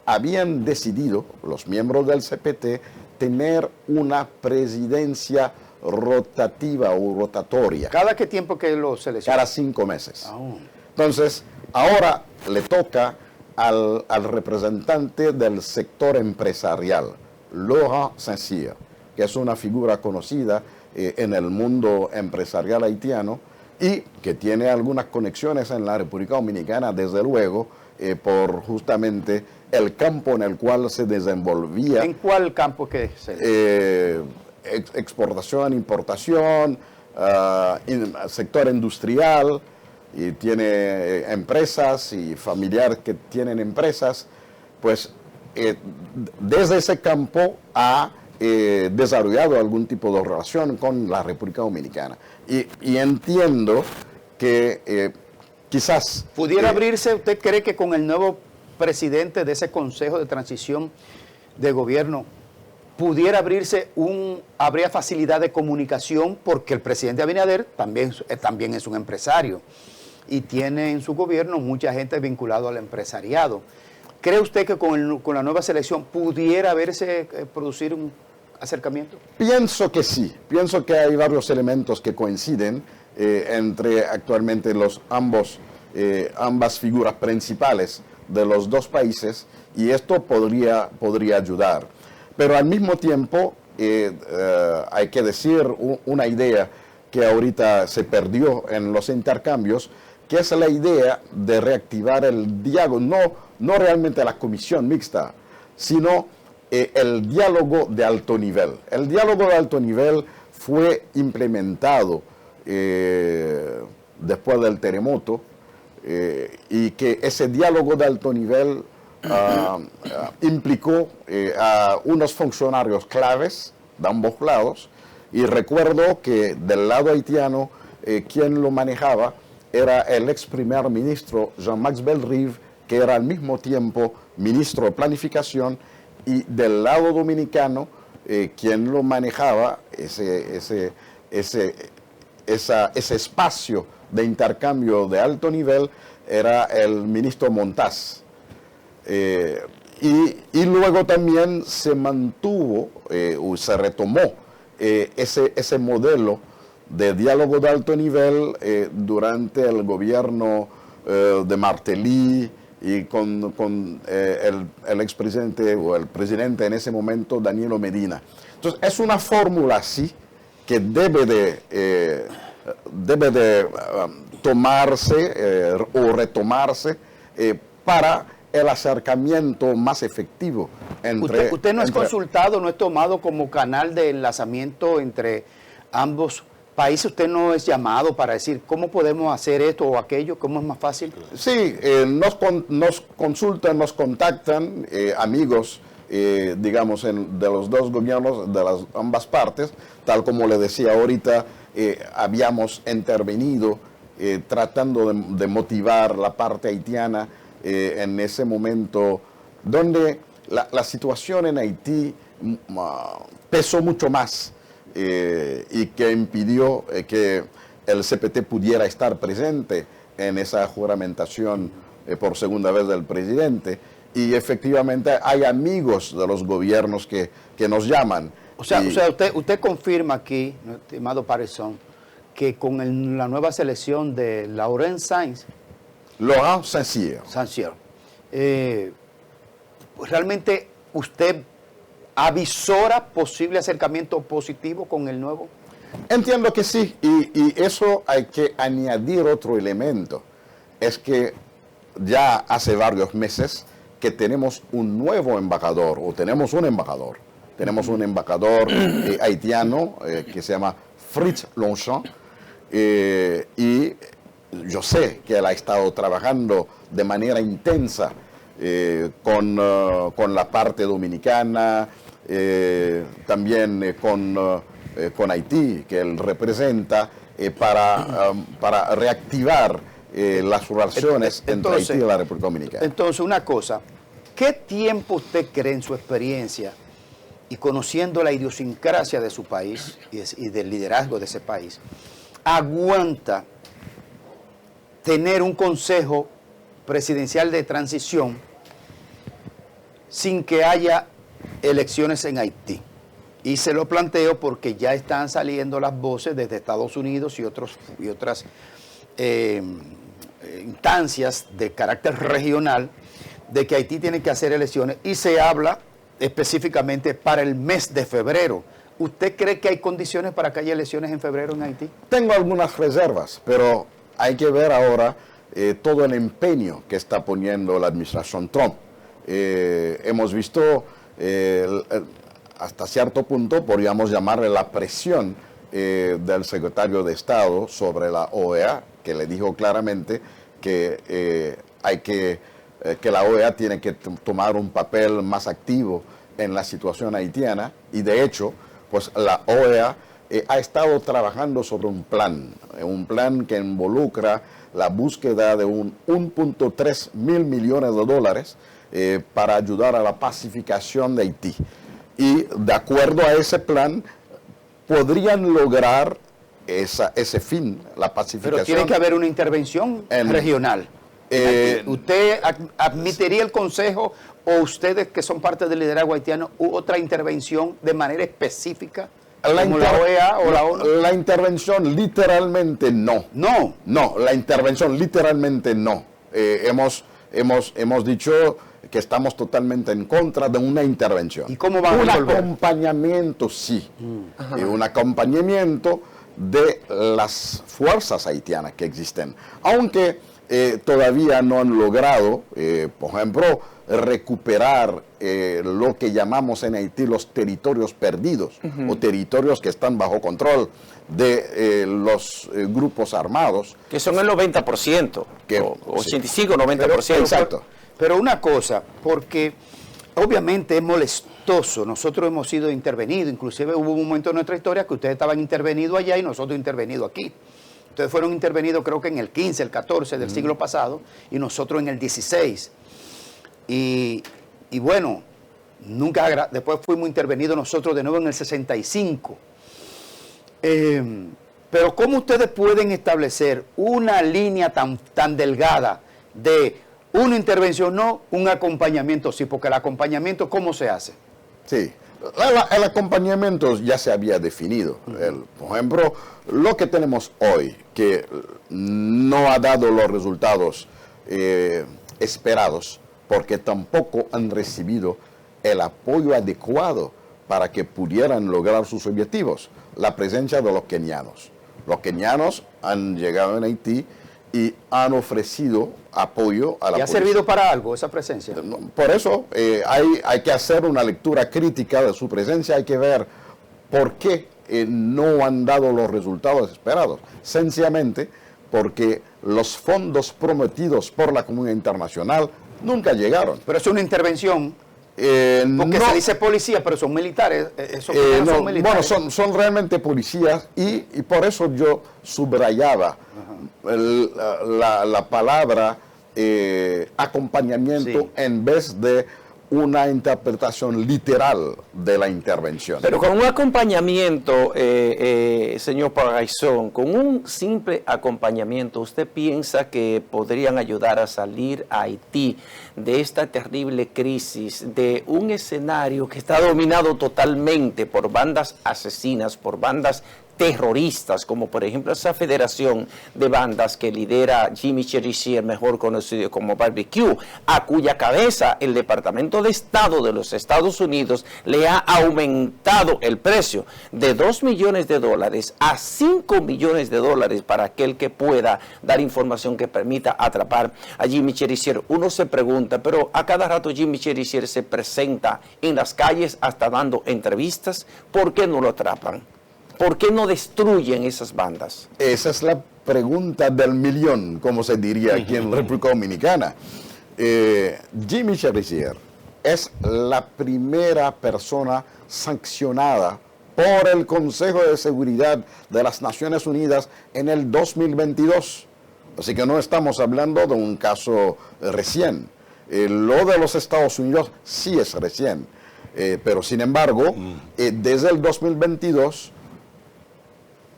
habían decidido, los miembros del CPT, tener una presidencia rotativa o rotatoria. ¿Cada qué tiempo que lo seleccionan? Cada 5 meses. Entonces, ahora le toca al representante del sector empresarial Laurent Saint-Cyr, que es una figura conocida en el mundo empresarial haitiano y que tiene algunas conexiones en la República Dominicana, desde luego, por justamente el campo en el cual se desenvolvía. ¿En cuál campo que se Exportación, importación, sector industrial, y tiene empresas y familiares que tienen empresas, pues desde ese campo ha desarrollado algún tipo de relación con la República Dominicana. Y entiendo que quizás... ¿Pudiera abrirse, usted cree que con el nuevo presidente de ese Consejo de Transición de Gobierno, pudiera abrirse habría facilidad de comunicación? Porque el presidente Abinader también es un empresario y tiene en su gobierno mucha gente vinculada al empresariado. ¿Cree usted que con la nueva selección pudiera producir un acercamiento? Pienso que sí. Pienso que hay varios elementos que coinciden entre actualmente ambas figuras principales de los dos países, y esto podría ayudar. Pero al mismo tiempo hay que decir una idea que ahorita se perdió en los intercambios, que es la idea de reactivar el diálogo, no realmente la comisión mixta, sino el diálogo de alto nivel. El diálogo de alto nivel fue implementado después del terremoto, y que ese diálogo de alto nivel implicó a unos funcionarios claves de ambos lados, y recuerdo que del lado haitiano quien lo manejaba era el ex primer ministro Jean-Max Bellerive, que era al mismo tiempo ministro de Planificación, y del lado dominicano quien lo manejaba ese espacio de intercambio de alto nivel era el ministro Montaz. Y luego también se mantuvo o se retomó ese modelo de diálogo de alto nivel durante el gobierno de Martelly y con el expresidente o el presidente en ese momento, Danilo Medina. Entonces, es una fórmula así que debe de tomarse o retomarse para el acercamiento más efectivo entre... ¿Usted no es consultado, no es tomado como canal de enlazamiento entre ambos países? ¿Usted no es llamado para decir cómo podemos hacer esto o aquello? ¿Cómo es más fácil? Sí, nos consultan, nos contactan amigos, digamos, de los dos gobiernos, de las ambas partes. Tal como le decía ahorita, habíamos intervenido tratando de motivar la parte haitiana en ese momento donde la situación en Haití pesó mucho más y que impidió que el CPT pudiera estar presente en esa juramentación por segunda vez del presidente. Y efectivamente hay amigos de los gobiernos que nos llaman. O sea, usted confirma aquí, estimado Parezón, que con la nueva selección de Laurent Saint-Cyr, ¿realmente usted avisora posible acercamiento positivo con el nuevo? Entiendo que sí, y eso hay que añadir otro elemento. Es que ya hace varios meses que tenemos un nuevo embajador, o tenemos un embajador. Tenemos un embajador haitiano que se llama Fritz Longchamp, y yo sé que él ha estado trabajando de manera intensa con la parte dominicana, también con Haití, que él representa, para reactivar las relaciones entre Haití y la República Dominicana. Entonces, una cosa, ¿qué tiempo usted cree en su experiencia y conociendo la idiosincrasia de su país y del liderazgo de ese país, aguanta tener un consejo presidencial de transición sin que haya elecciones en Haití? Y se lo planteo porque ya están saliendo las voces desde Estados Unidos y otras instancias de carácter regional de que Haití tiene que hacer elecciones, y se habla específicamente para el mes de febrero. ¿Usted cree que hay condiciones para que haya elecciones en febrero en Haití? Tengo algunas reservas, pero hay que ver ahora todo el empeño que está poniendo la administración Trump. Hemos visto hasta cierto punto, podríamos llamarle la presión del secretario de Estado sobre la OEA, que le dijo claramente que que la OEA tiene que tomar un papel más activo en la situación haitiana, y de hecho, pues la OEA ha estado trabajando sobre un plan que involucra la búsqueda de 1.3 mil millones de dólares para ayudar a la pacificación de Haití. Y de acuerdo a ese plan, podrían lograr ese fin, la pacificación. Pero tiene que haber una intervención regional. ¿Usted admitiría el Consejo o ustedes que son parte del liderazgo haitiano otra intervención de manera específica? Como la OEA o la ONU. La intervención literalmente no. No. No, la intervención literalmente no. Hemos dicho que estamos totalmente en contra de una intervención. ¿Y cómo van a resolver? Un acompañamiento, sí. Un acompañamiento de las fuerzas haitianas que existen. Aunque todavía no han logrado, por ejemplo, recuperar lo que llamamos en Haití los territorios perdidos, o territorios que están bajo control de los grupos armados. Que son el 90%, o 85, 90%. Exacto. Pero una cosa, porque obviamente es molestoso, nosotros hemos sido intervenidos, inclusive hubo un momento en nuestra historia que ustedes estaban intervenidos allá y nosotros intervenidos aquí. Ustedes fueron intervenidos creo que en el 15, el 14 del siglo pasado y nosotros en el 16. Y bueno, después fuimos intervenidos nosotros de nuevo en el 65. Pero ¿cómo ustedes pueden establecer una línea tan delgada de una intervención no, un acompañamiento sí? Porque el acompañamiento, ¿cómo se hace? Sí, el acompañamiento ya se había definido. Por ejemplo, lo que tenemos hoy, que no ha dado los resultados esperados, porque tampoco han recibido el apoyo adecuado para que pudieran lograr sus objetivos. La presencia de los kenianos. Los kenianos han llegado en Haití y han ofrecido apoyo a la policía. ¿Y ha servido para algo esa presencia? Por eso hay que hacer una lectura crítica de su presencia, hay que ver por qué no han dado los resultados esperados. Sencillamente porque los fondos prometidos por la comunidad internacional nunca llegaron. Pero es una intervención. Porque no, se dice policía, pero son militares. Son militares. Bueno, son realmente policías y por eso yo subrayaba la palabra acompañamiento, sí, en vez de una interpretación literal de la intervención. Pero con un acompañamiento, señor Pagaisón, con un simple acompañamiento, ¿usted piensa que podrían ayudar a salir a Haití de esta terrible crisis, de un escenario que está dominado totalmente por bandas asesinas, por bandas terroristas, como por ejemplo esa federación de bandas que lidera Jimmy Cherizier, mejor conocido como Barbecue, a cuya cabeza el Departamento de Estado de los Estados Unidos le ha aumentado el precio de $2 millones a $5 millones para aquel que pueda dar información que permita atrapar a Jimmy Cherizier? Uno se pregunta, pero a cada rato Jimmy Cherizier se presenta en las calles hasta dando entrevistas, ¿por qué no lo atrapan? ¿Por qué no destruyen esas bandas? Esa es la pregunta del millón, como se diría aquí en República Dominicana. Jimmy Cherizier es la primera persona sancionada por el Consejo de Seguridad de las Naciones Unidas en el 2022. Así que no estamos hablando de un caso recién. Lo de los Estados Unidos sí es recién. Pero sin embargo, desde el 2022...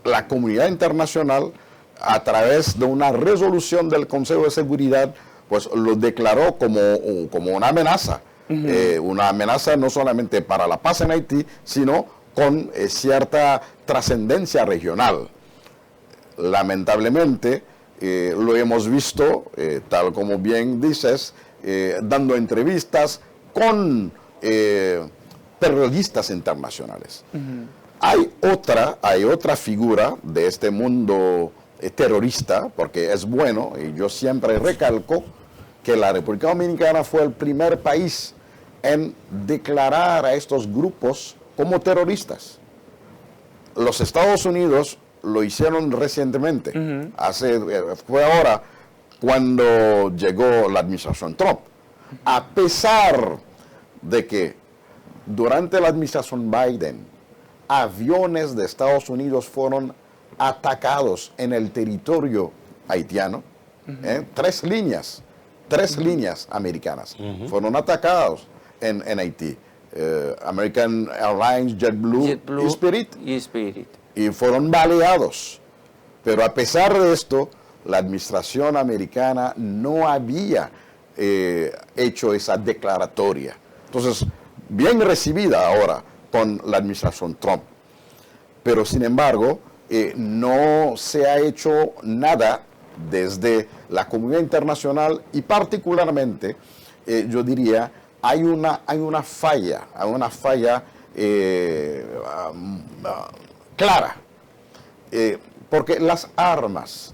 la comunidad internacional, a través de una resolución del Consejo de Seguridad, pues lo declaró como una amenaza. Una amenaza no solamente para la paz en Haití, sino con cierta trascendencia regional. Lamentablemente, lo hemos visto, tal como bien dices, dando entrevistas con periodistas internacionales. Hay otra figura de este mundo terrorista, porque es bueno, y yo siempre recalco que la República Dominicana fue el primer país en declarar a estos grupos como terroristas. Los Estados Unidos lo hicieron recientemente, fue ahora cuando llegó la administración Trump. A pesar de que durante la administración Biden, aviones de Estados Unidos fueron atacados en el territorio haitiano, tres líneas americanas fueron atacadas en Haití. American Airlines, JetBlue y Spirit. Y fueron baleados. Pero a pesar de esto, la administración americana no había hecho esa declaratoria. Entonces, bien recibida ahora con la administración Trump. Pero sin embargo, no se ha hecho nada desde la comunidad internacional y particularmente, yo diría, hay una falla clara. Porque las armas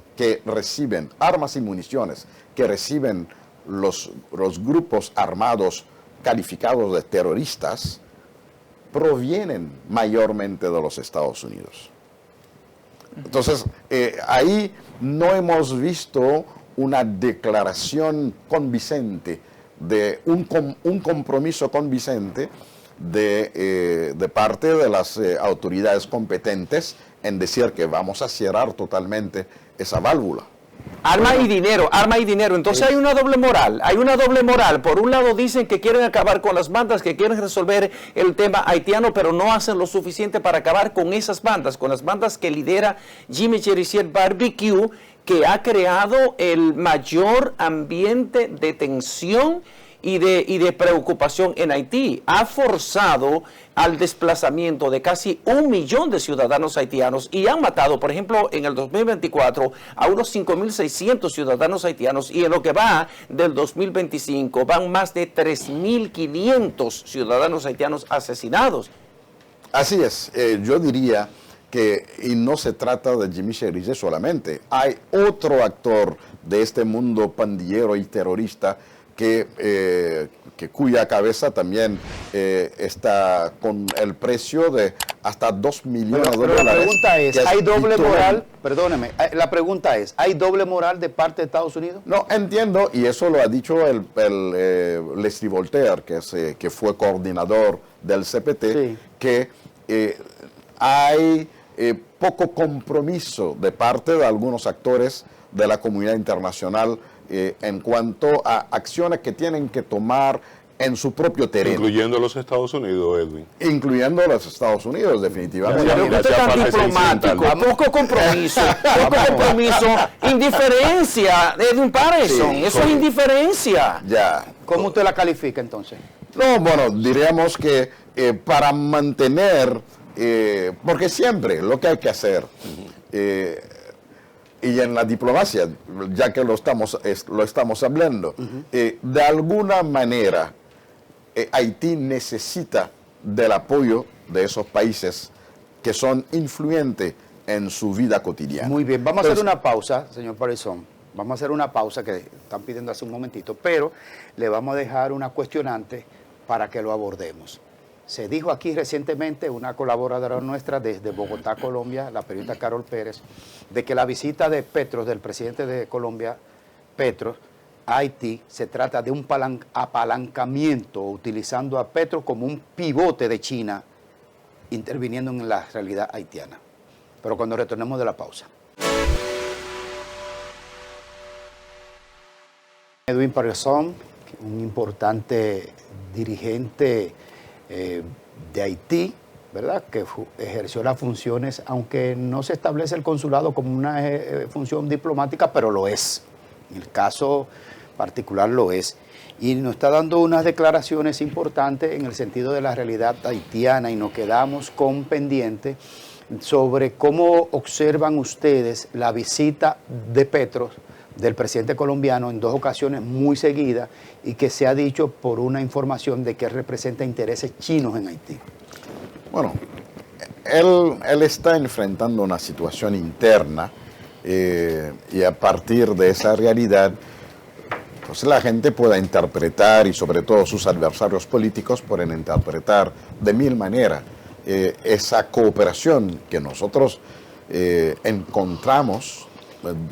y municiones que reciben los grupos armados calificados de terroristas, provienen mayormente de los Estados Unidos. Entonces, ahí no hemos visto una declaración convincente, de un compromiso convincente de parte de las autoridades competentes en decir que vamos a cerrar totalmente esa válvula. Arma y dinero. Entonces hay una doble moral. Por un lado dicen que quieren acabar con las bandas, que quieren resolver el tema haitiano, pero no hacen lo suficiente para acabar con esas bandas, con las bandas que lidera Jimmy Cherisier Barbecue, que ha creado el mayor ambiente de tensión y de preocupación en Haití. Ha forzado al desplazamiento de casi 1 millón de ciudadanos haitianos y han matado, por ejemplo, en el 2024 a unos 5.600 ciudadanos haitianos, y en lo que va del 2025 van más de 3.500 ciudadanos haitianos asesinados. Así es, yo diría que, y no se trata de Jimmy Cherisier solamente, hay otro actor de este mundo pandillero y terrorista cuya cabeza también está con el precio de hasta 2 millones de dólares. La pregunta es, ¿hay doble moral? Perdóneme, la pregunta es, ¿hay doble moral de parte de Estados Unidos? No, entiendo, y eso lo ha dicho Leslie Voltaire, que fue coordinador del CPT, sí, que hay poco compromiso de parte de algunos actores de la comunidad internacional en cuanto a acciones que tienen que tomar en su propio terreno. Incluyendo los Estados Unidos, Edwin. Incluyendo los Estados Unidos, definitivamente. Usted es tan diplomático, poco compromiso, indiferencia, Edwin Patterson, sí, eso es indiferencia. Ya. ¿Cómo usted la califica entonces? No, bueno, diríamos que para mantener, porque siempre lo que hay que hacer, y en la diplomacia, ya que lo estamos hablando, de alguna manera Haití necesita del apoyo de esos países que son influyentes en su vida cotidiana. Muy bien, vamos a hacer una pausa, señor Patterson. Vamos a hacer una pausa que están pidiendo hace un momentito, pero le vamos a dejar una cuestionante para que lo abordemos. Se dijo aquí recientemente, una colaboradora nuestra desde Bogotá, Colombia, la periodista Carol Pérez, de que la visita de Petros, del presidente de Colombia, Petros, a Haití, se trata de un apalancamiento, utilizando a Petros como un pivote de China, interviniendo en la realidad haitiana. Pero cuando retornemos de la pausa. Edwin Patterson, un importante dirigente de Haití, ¿verdad?, que ejerció las funciones, aunque no se establece el consulado como una función diplomática, pero lo es. En el caso particular lo es. Y nos está dando unas declaraciones importantes en el sentido de la realidad haitiana, y nos quedamos con pendiente sobre cómo observan ustedes la visita de Petros, del presidente colombiano en 2 ocasiones muy seguidas y que se ha dicho por una información de que representa intereses chinos en Haití. Bueno, él está enfrentando una situación interna y a partir de esa realidad, pues la gente pueda interpretar, y sobre todo sus adversarios políticos pueden interpretar de 1000 maneras esa cooperación que nosotros encontramos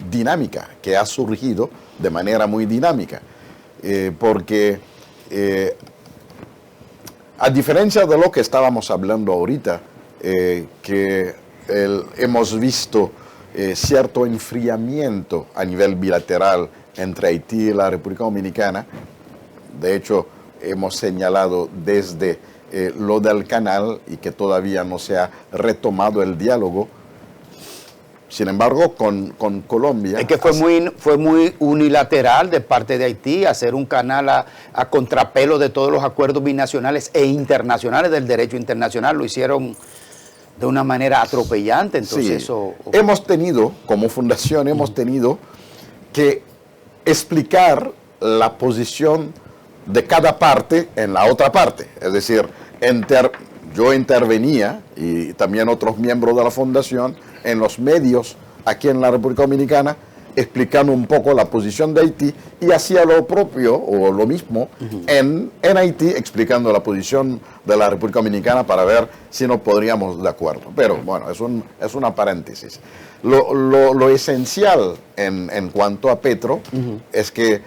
dinámica, que ha surgido de manera muy dinámica, porque a diferencia de lo que estábamos hablando ahorita, que hemos visto cierto enfriamiento a nivel bilateral entre Haití y la República Dominicana. De hecho, hemos señalado desde lo del canal y que todavía no se ha retomado el diálogo. Sin embargo, con Colombia... Es que fue muy unilateral de parte de Haití hacer un canal a contrapelo de todos los acuerdos binacionales e internacionales del derecho internacional. Lo hicieron de una manera atropellante. Entonces sí, hemos tenido, como fundación, hemos tenido que explicar la posición de cada parte en la otra parte. Es decir, yo intervenía, y también otros miembros de la fundación, en los medios aquí en la República Dominicana, explicando un poco la posición de Haití, y hacía lo propio o lo mismo en Haití, explicando la posición de la República Dominicana para ver si nos podríamos de acuerdo. Pero bueno, es una paréntesis. Lo esencial en cuanto a Petro es que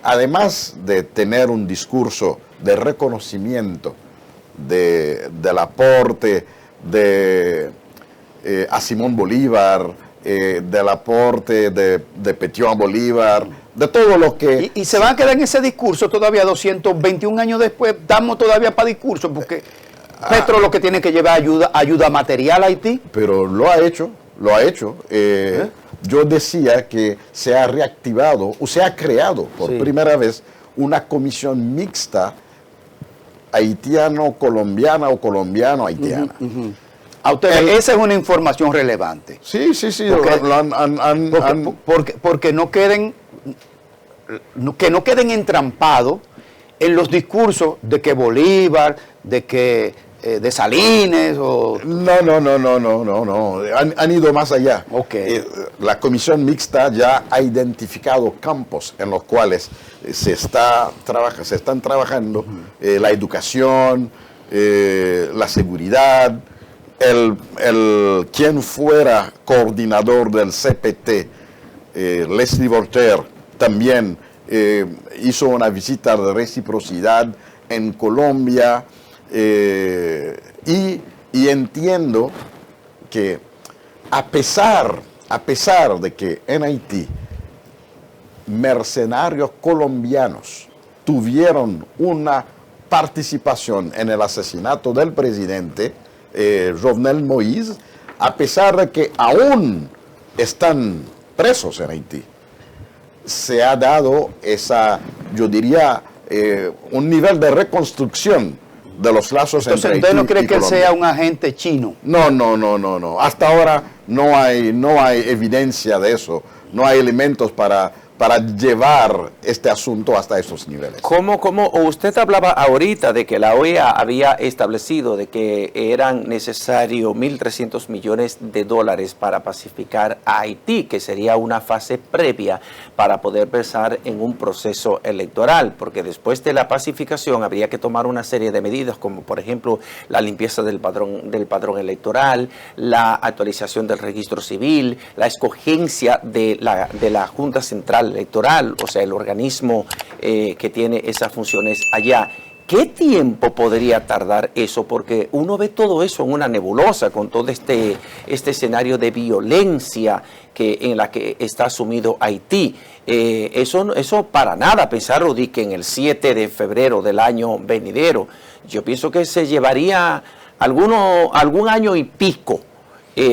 además de tener un discurso de reconocimiento del aporte a Simón Bolívar, del aporte de Petión Bolívar, de todo lo que... Y se van a quedar en ese discurso todavía 221 años después, damos todavía para discurso, porque Petro lo que tiene que llevar ayuda material a Haití. Pero lo ha hecho. Yo decía que se ha reactivado, o se ha creado por primera vez una comisión mixta haitiano-colombiana o colombiano-haitiana. Esa es una información relevante. Sí. Porque que no queden entrampados en los discursos de que Bolívar, de Salines o... No. Han ido más allá. Okay. La comisión mixta ya ha identificado campos en los cuales se están trabajando la educación, la seguridad. Quien fuera coordinador del CPT, Leslie Voltaire, también hizo una visita de reciprocidad en Colombia, y entiendo que a pesar de que en Haití mercenarios colombianos tuvieron una participación en el asesinato del presidente Jovenel Moïse, a pesar de que aún están presos en Haití, se ha dado yo diría, un nivel de reconstrucción de los lazos entre Haití y Colombia. ¿Usted no cree que él sea un agente chino? No. Hasta ahora no hay evidencia de eso. No hay elementos para llevar este asunto hasta esos niveles. Como usted hablaba ahorita de que la OEA había establecido de que eran necesarios 1.300 millones de dólares para pacificar a Haití, que sería una fase previa para poder pensar en un proceso electoral, porque después de la pacificación habría que tomar una serie de medidas, como por ejemplo la limpieza del padrón electoral, la actualización del registro civil, la escogencia de la Junta Central Electoral, o sea, el organismo que tiene esas funciones allá. ¿Qué tiempo podría tardar eso? Porque uno ve todo eso en una nebulosa con todo este escenario de violencia en la que está sumido Haití. Eso para nada pensarlo de que en el 7 de febrero del año venidero. Yo pienso que se llevaría algún año y pico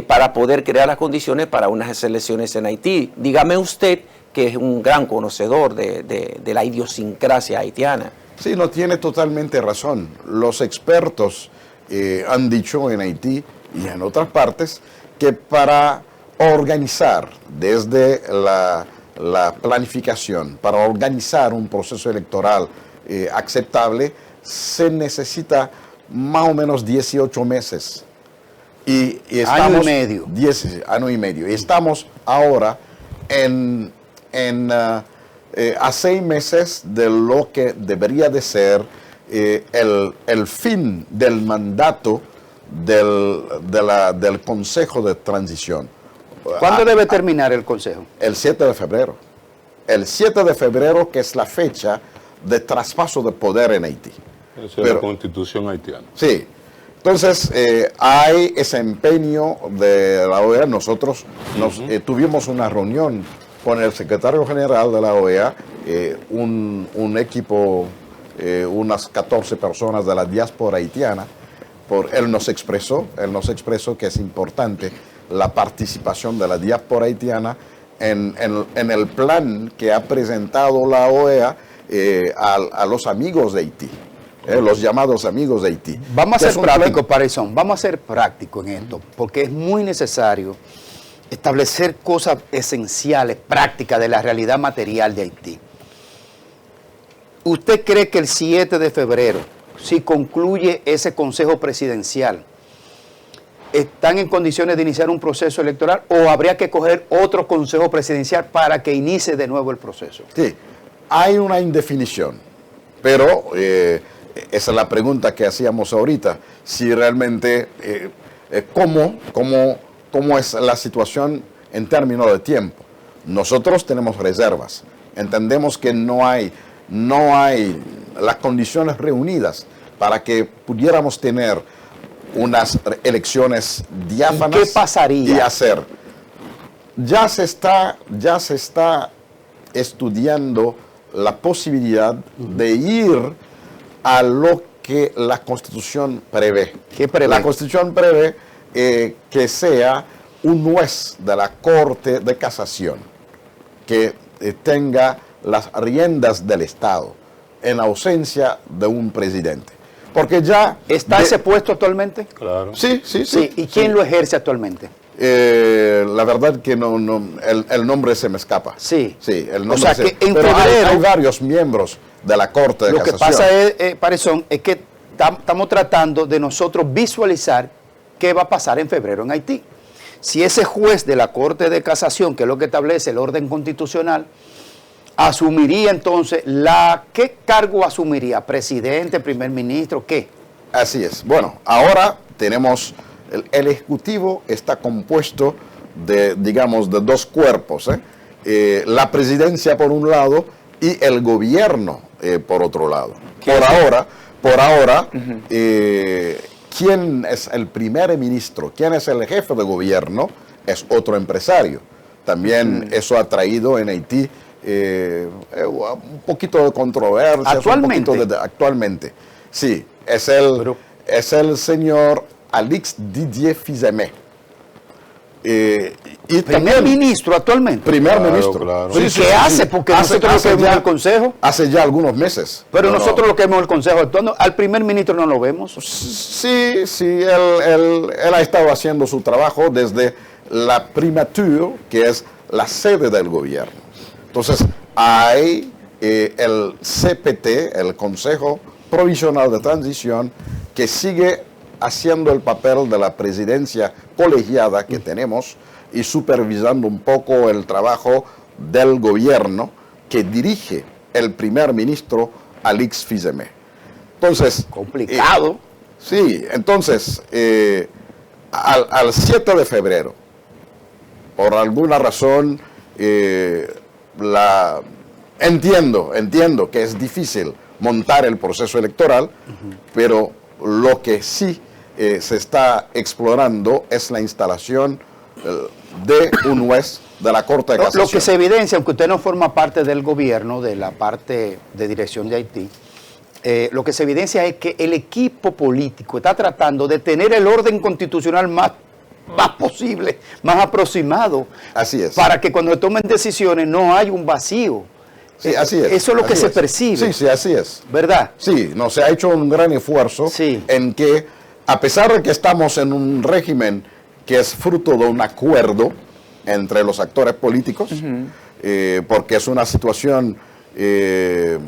para poder crear las condiciones para unas elecciones en Haití. Dígame usted, que es un gran conocedor de la idiosincrasia haitiana. Sí, no tiene totalmente razón. Los expertos han dicho en Haití y en otras partes que para organizar desde la planificación, para organizar un proceso electoral aceptable, se necesita más o menos 18 meses. Y estamos, año y medio. 10 año y medio. Y estamos ahora a 6 meses de lo que debería de ser el fin del mandato del Consejo de Transición. ¿Cuándo debe terminar el Consejo? El 7 de febrero. El 7 de febrero, que es la fecha de traspaso de poder en Haití. Esa es la Constitución haitiana. Sí. Entonces, hay ese empeño de la OEA. Nosotros tuvimos una reunión con el secretario general de la OEA, un equipo, unas 14 personas de la diáspora haitiana. Él nos expresó que es importante la participación de la diáspora haitiana en el plan que ha presentado la OEA a los amigos de Haití. Los llamados amigos de Haití. Vamos a ser prácticos, Parizón, vamos a ser prácticos en esto, porque es muy necesario establecer cosas esenciales, prácticas de la realidad material de Haití. ¿Usted cree que el 7 de febrero, si concluye ese Consejo Presidencial, están en condiciones de iniciar un proceso electoral o habría que coger otro Consejo Presidencial para que inicie de nuevo el proceso? Sí, hay una indefinición, pero esa es la pregunta que hacíamos ahorita, si realmente, ¿cómo es la situación en términos de tiempo? Nosotros tenemos reservas, entendemos que no hay las condiciones reunidas para que pudiéramos tener unas elecciones diáfanas. ¿Qué pasaría? Y hacer. Ya se está estudiando la posibilidad de ir a lo que la Constitución prevé. ¿Qué prevé? La Constitución prevé que sea un juez de la Corte de Casación que tenga las riendas del Estado en ausencia de un presidente. Porque ya... ¿Está ese puesto actualmente? Claro. Sí. ¿Y quién lo ejerce actualmente? La verdad que el nombre se me escapa. Sí. Sí, el nombre o sea que en pero febrero... hay varios miembros de la Corte de Casación. Lo que pasa es, Parizón, es que estamos tratando de nosotros visualizar qué va a pasar en febrero en Haití. Si ese juez de la Corte de Casación, que es lo que establece el orden constitucional, asumiría entonces ¿qué cargo asumiría? ¿Presidente, primer ministro, qué? Así es. Bueno, ahora tenemos, el Ejecutivo está compuesto de dos cuerpos, la presidencia por un lado y el gobierno por otro lado. Por ahora, ¿quién es el primer ministro? ¿Quién es el jefe de gobierno? Es otro empresario. También eso ha traído en Haití un poquito de controversia. ¿Actualmente? Actualmente, sí. Es el señor Alix Didier Fils-Aimé. ¿Primer ministro actualmente? Primer Claro, ministro. claro. ¿Y qué hace? Porque nosotros lo que vemos en el Consejo. Hace ya algunos meses. Pero nosotros lo que vemos en el Consejo actuando, al primer ministro no lo vemos. Sí, él ha estado haciendo su trabajo desde la primature, que es la sede del gobierno. Entonces, hay el CPT, el Consejo Provisional de Transición, que sigue haciendo el papel de la presidencia colegiada que tenemos y supervisando un poco el trabajo del gobierno que dirige el primer ministro Alix Fils-Aimé. Entonces... Complicado. Sí, entonces, al 7 de febrero, por alguna razón, entiendo que es difícil montar el proceso electoral, pero lo que sí se está explorando es la instalación de un juez de la Corte de Casación. Lo que se evidencia, aunque usted no forma parte del gobierno, de la parte de dirección de Haití, lo que se evidencia es que el equipo político está tratando de tener el orden constitucional más posible, más aproximado. Así es. Para que cuando tomen decisiones no haya un vacío. Sí, así es. Eso es lo que así se es. percibe. Sí, así es. ¿Verdad? Sí, se ha hecho un gran esfuerzo en que, a pesar de que estamos en un régimen que es fruto de un acuerdo entre los actores políticos, porque es una situación que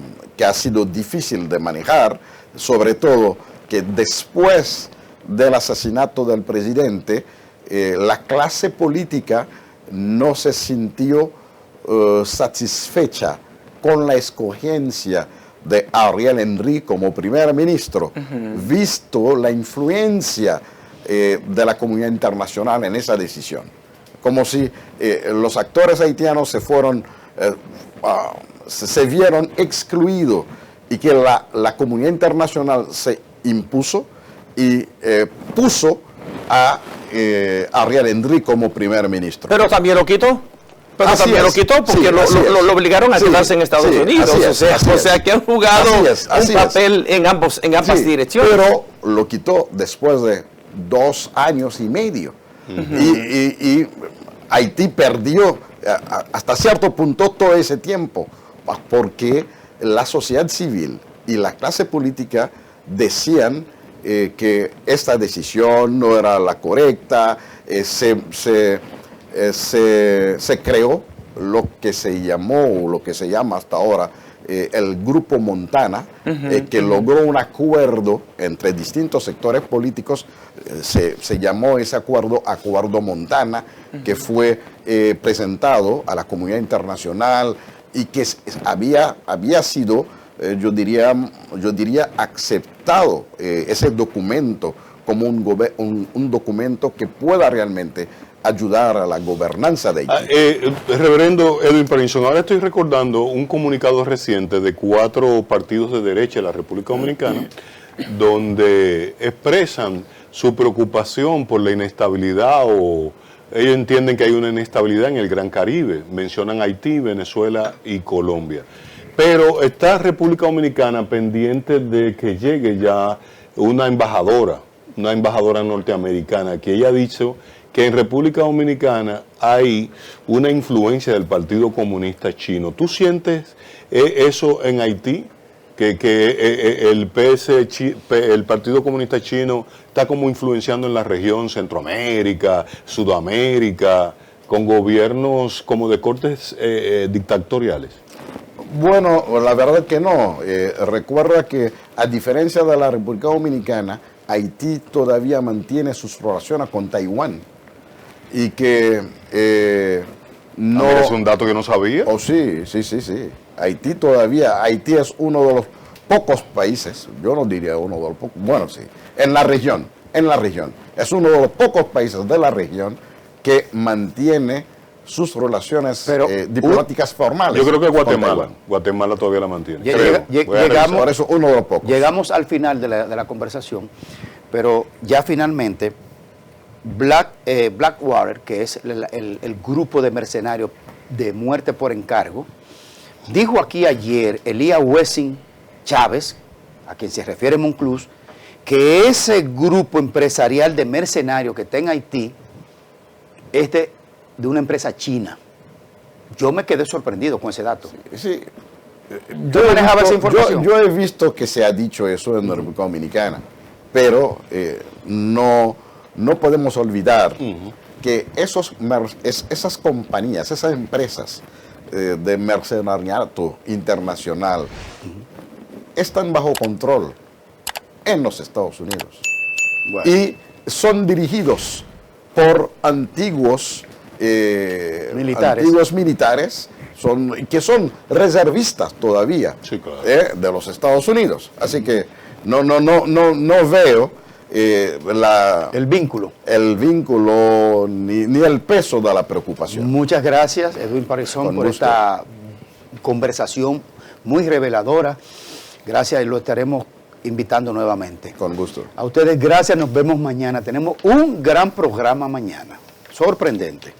ha sido difícil de manejar, sobre todo que después del asesinato del presidente, la clase política no se sintió satisfecha con la escogencia de Ariel Henry como primer ministro, visto la influencia de la comunidad internacional en esa decisión. Como si los actores haitianos se vieron excluidos y que la comunidad internacional se impuso y puso a Ariel Henry como primer ministro. Pero también lo quitó. Pero Así también es. lo quitó porque Sí, lo obligaron a Sí, quedarse en Estados sí, Unidos. así es, O sea que han jugado así un es. papel en ambas Sí, direcciones. pero lo quitó después de 2 años y medio. Y Haití perdió hasta cierto punto todo ese tiempo, porque la sociedad civil y la clase política decían que esta decisión no era la correcta. Se creó lo que se llamó, o lo que se llama hasta ahora, el Grupo Montana, que logró un acuerdo entre distintos sectores políticos. Se llamó ese Acuerdo Montana, que fue presentado a la comunidad internacional y que había sido, yo diría, aceptado ese documento como un documento que pueda realmente ayudar a la gobernanza de Haití. Reverendo Edwin Parinson, ahora estoy recordando un comunicado reciente de 4 partidos de derecha de la República Dominicana, donde expresan su preocupación por la inestabilidad, o ellos entienden que hay una inestabilidad en el Gran Caribe. Mencionan Haití, Venezuela y Colombia. Pero está República Dominicana pendiente de que llegue ya una embajadora norteamericana, que ella ha dicho que en República Dominicana hay una influencia del Partido Comunista Chino. ¿Tú sientes eso en Haití? Que el Partido Comunista Chino está como influenciando en la región Centroamérica, Sudamérica, con gobiernos como de cortes dictatoriales. Bueno, la verdad que no. Recuerda que, a diferencia de la República Dominicana, Haití todavía mantiene sus relaciones con Taiwán. Y que no... Es un dato que no sabía. Oh, sí. Haití es uno de los pocos países, yo no diría uno de los pocos, bueno, sí, en la región, es uno de los pocos países de la región que mantiene sus relaciones diplomáticas formales. Yo creo que Guatemala todavía la mantiene. Por eso uno de los pocos. Llegamos al final de la conversación, pero ya finalmente Blackwater, que es el grupo de mercenarios de muerte por encargo, dijo aquí ayer Elías Wessing Chávez, a quien se refiere Monclús, que ese grupo empresarial de mercenarios que está en Haití es de una empresa china. Yo me quedé sorprendido con ese dato. Sí. ¿Tú manejaba esa información? Yo he visto que se ha dicho eso en la República Dominicana, pero no podemos olvidar que esas compañías, esas empresas de mercenariato internacional están bajo control en los Estados Unidos. Bueno. Y son dirigidos por antiguos militares que son reservistas todavía, sí, claro, de los Estados Unidos. Así que no veo el vínculo ni el peso de la preocupación. Muchas gracias, Edwin Parizón, por esta conversación muy reveladora. Gracias, y lo estaremos invitando nuevamente. Con gusto. A ustedes gracias, nos vemos mañana. Tenemos un gran programa mañana, sorprendente.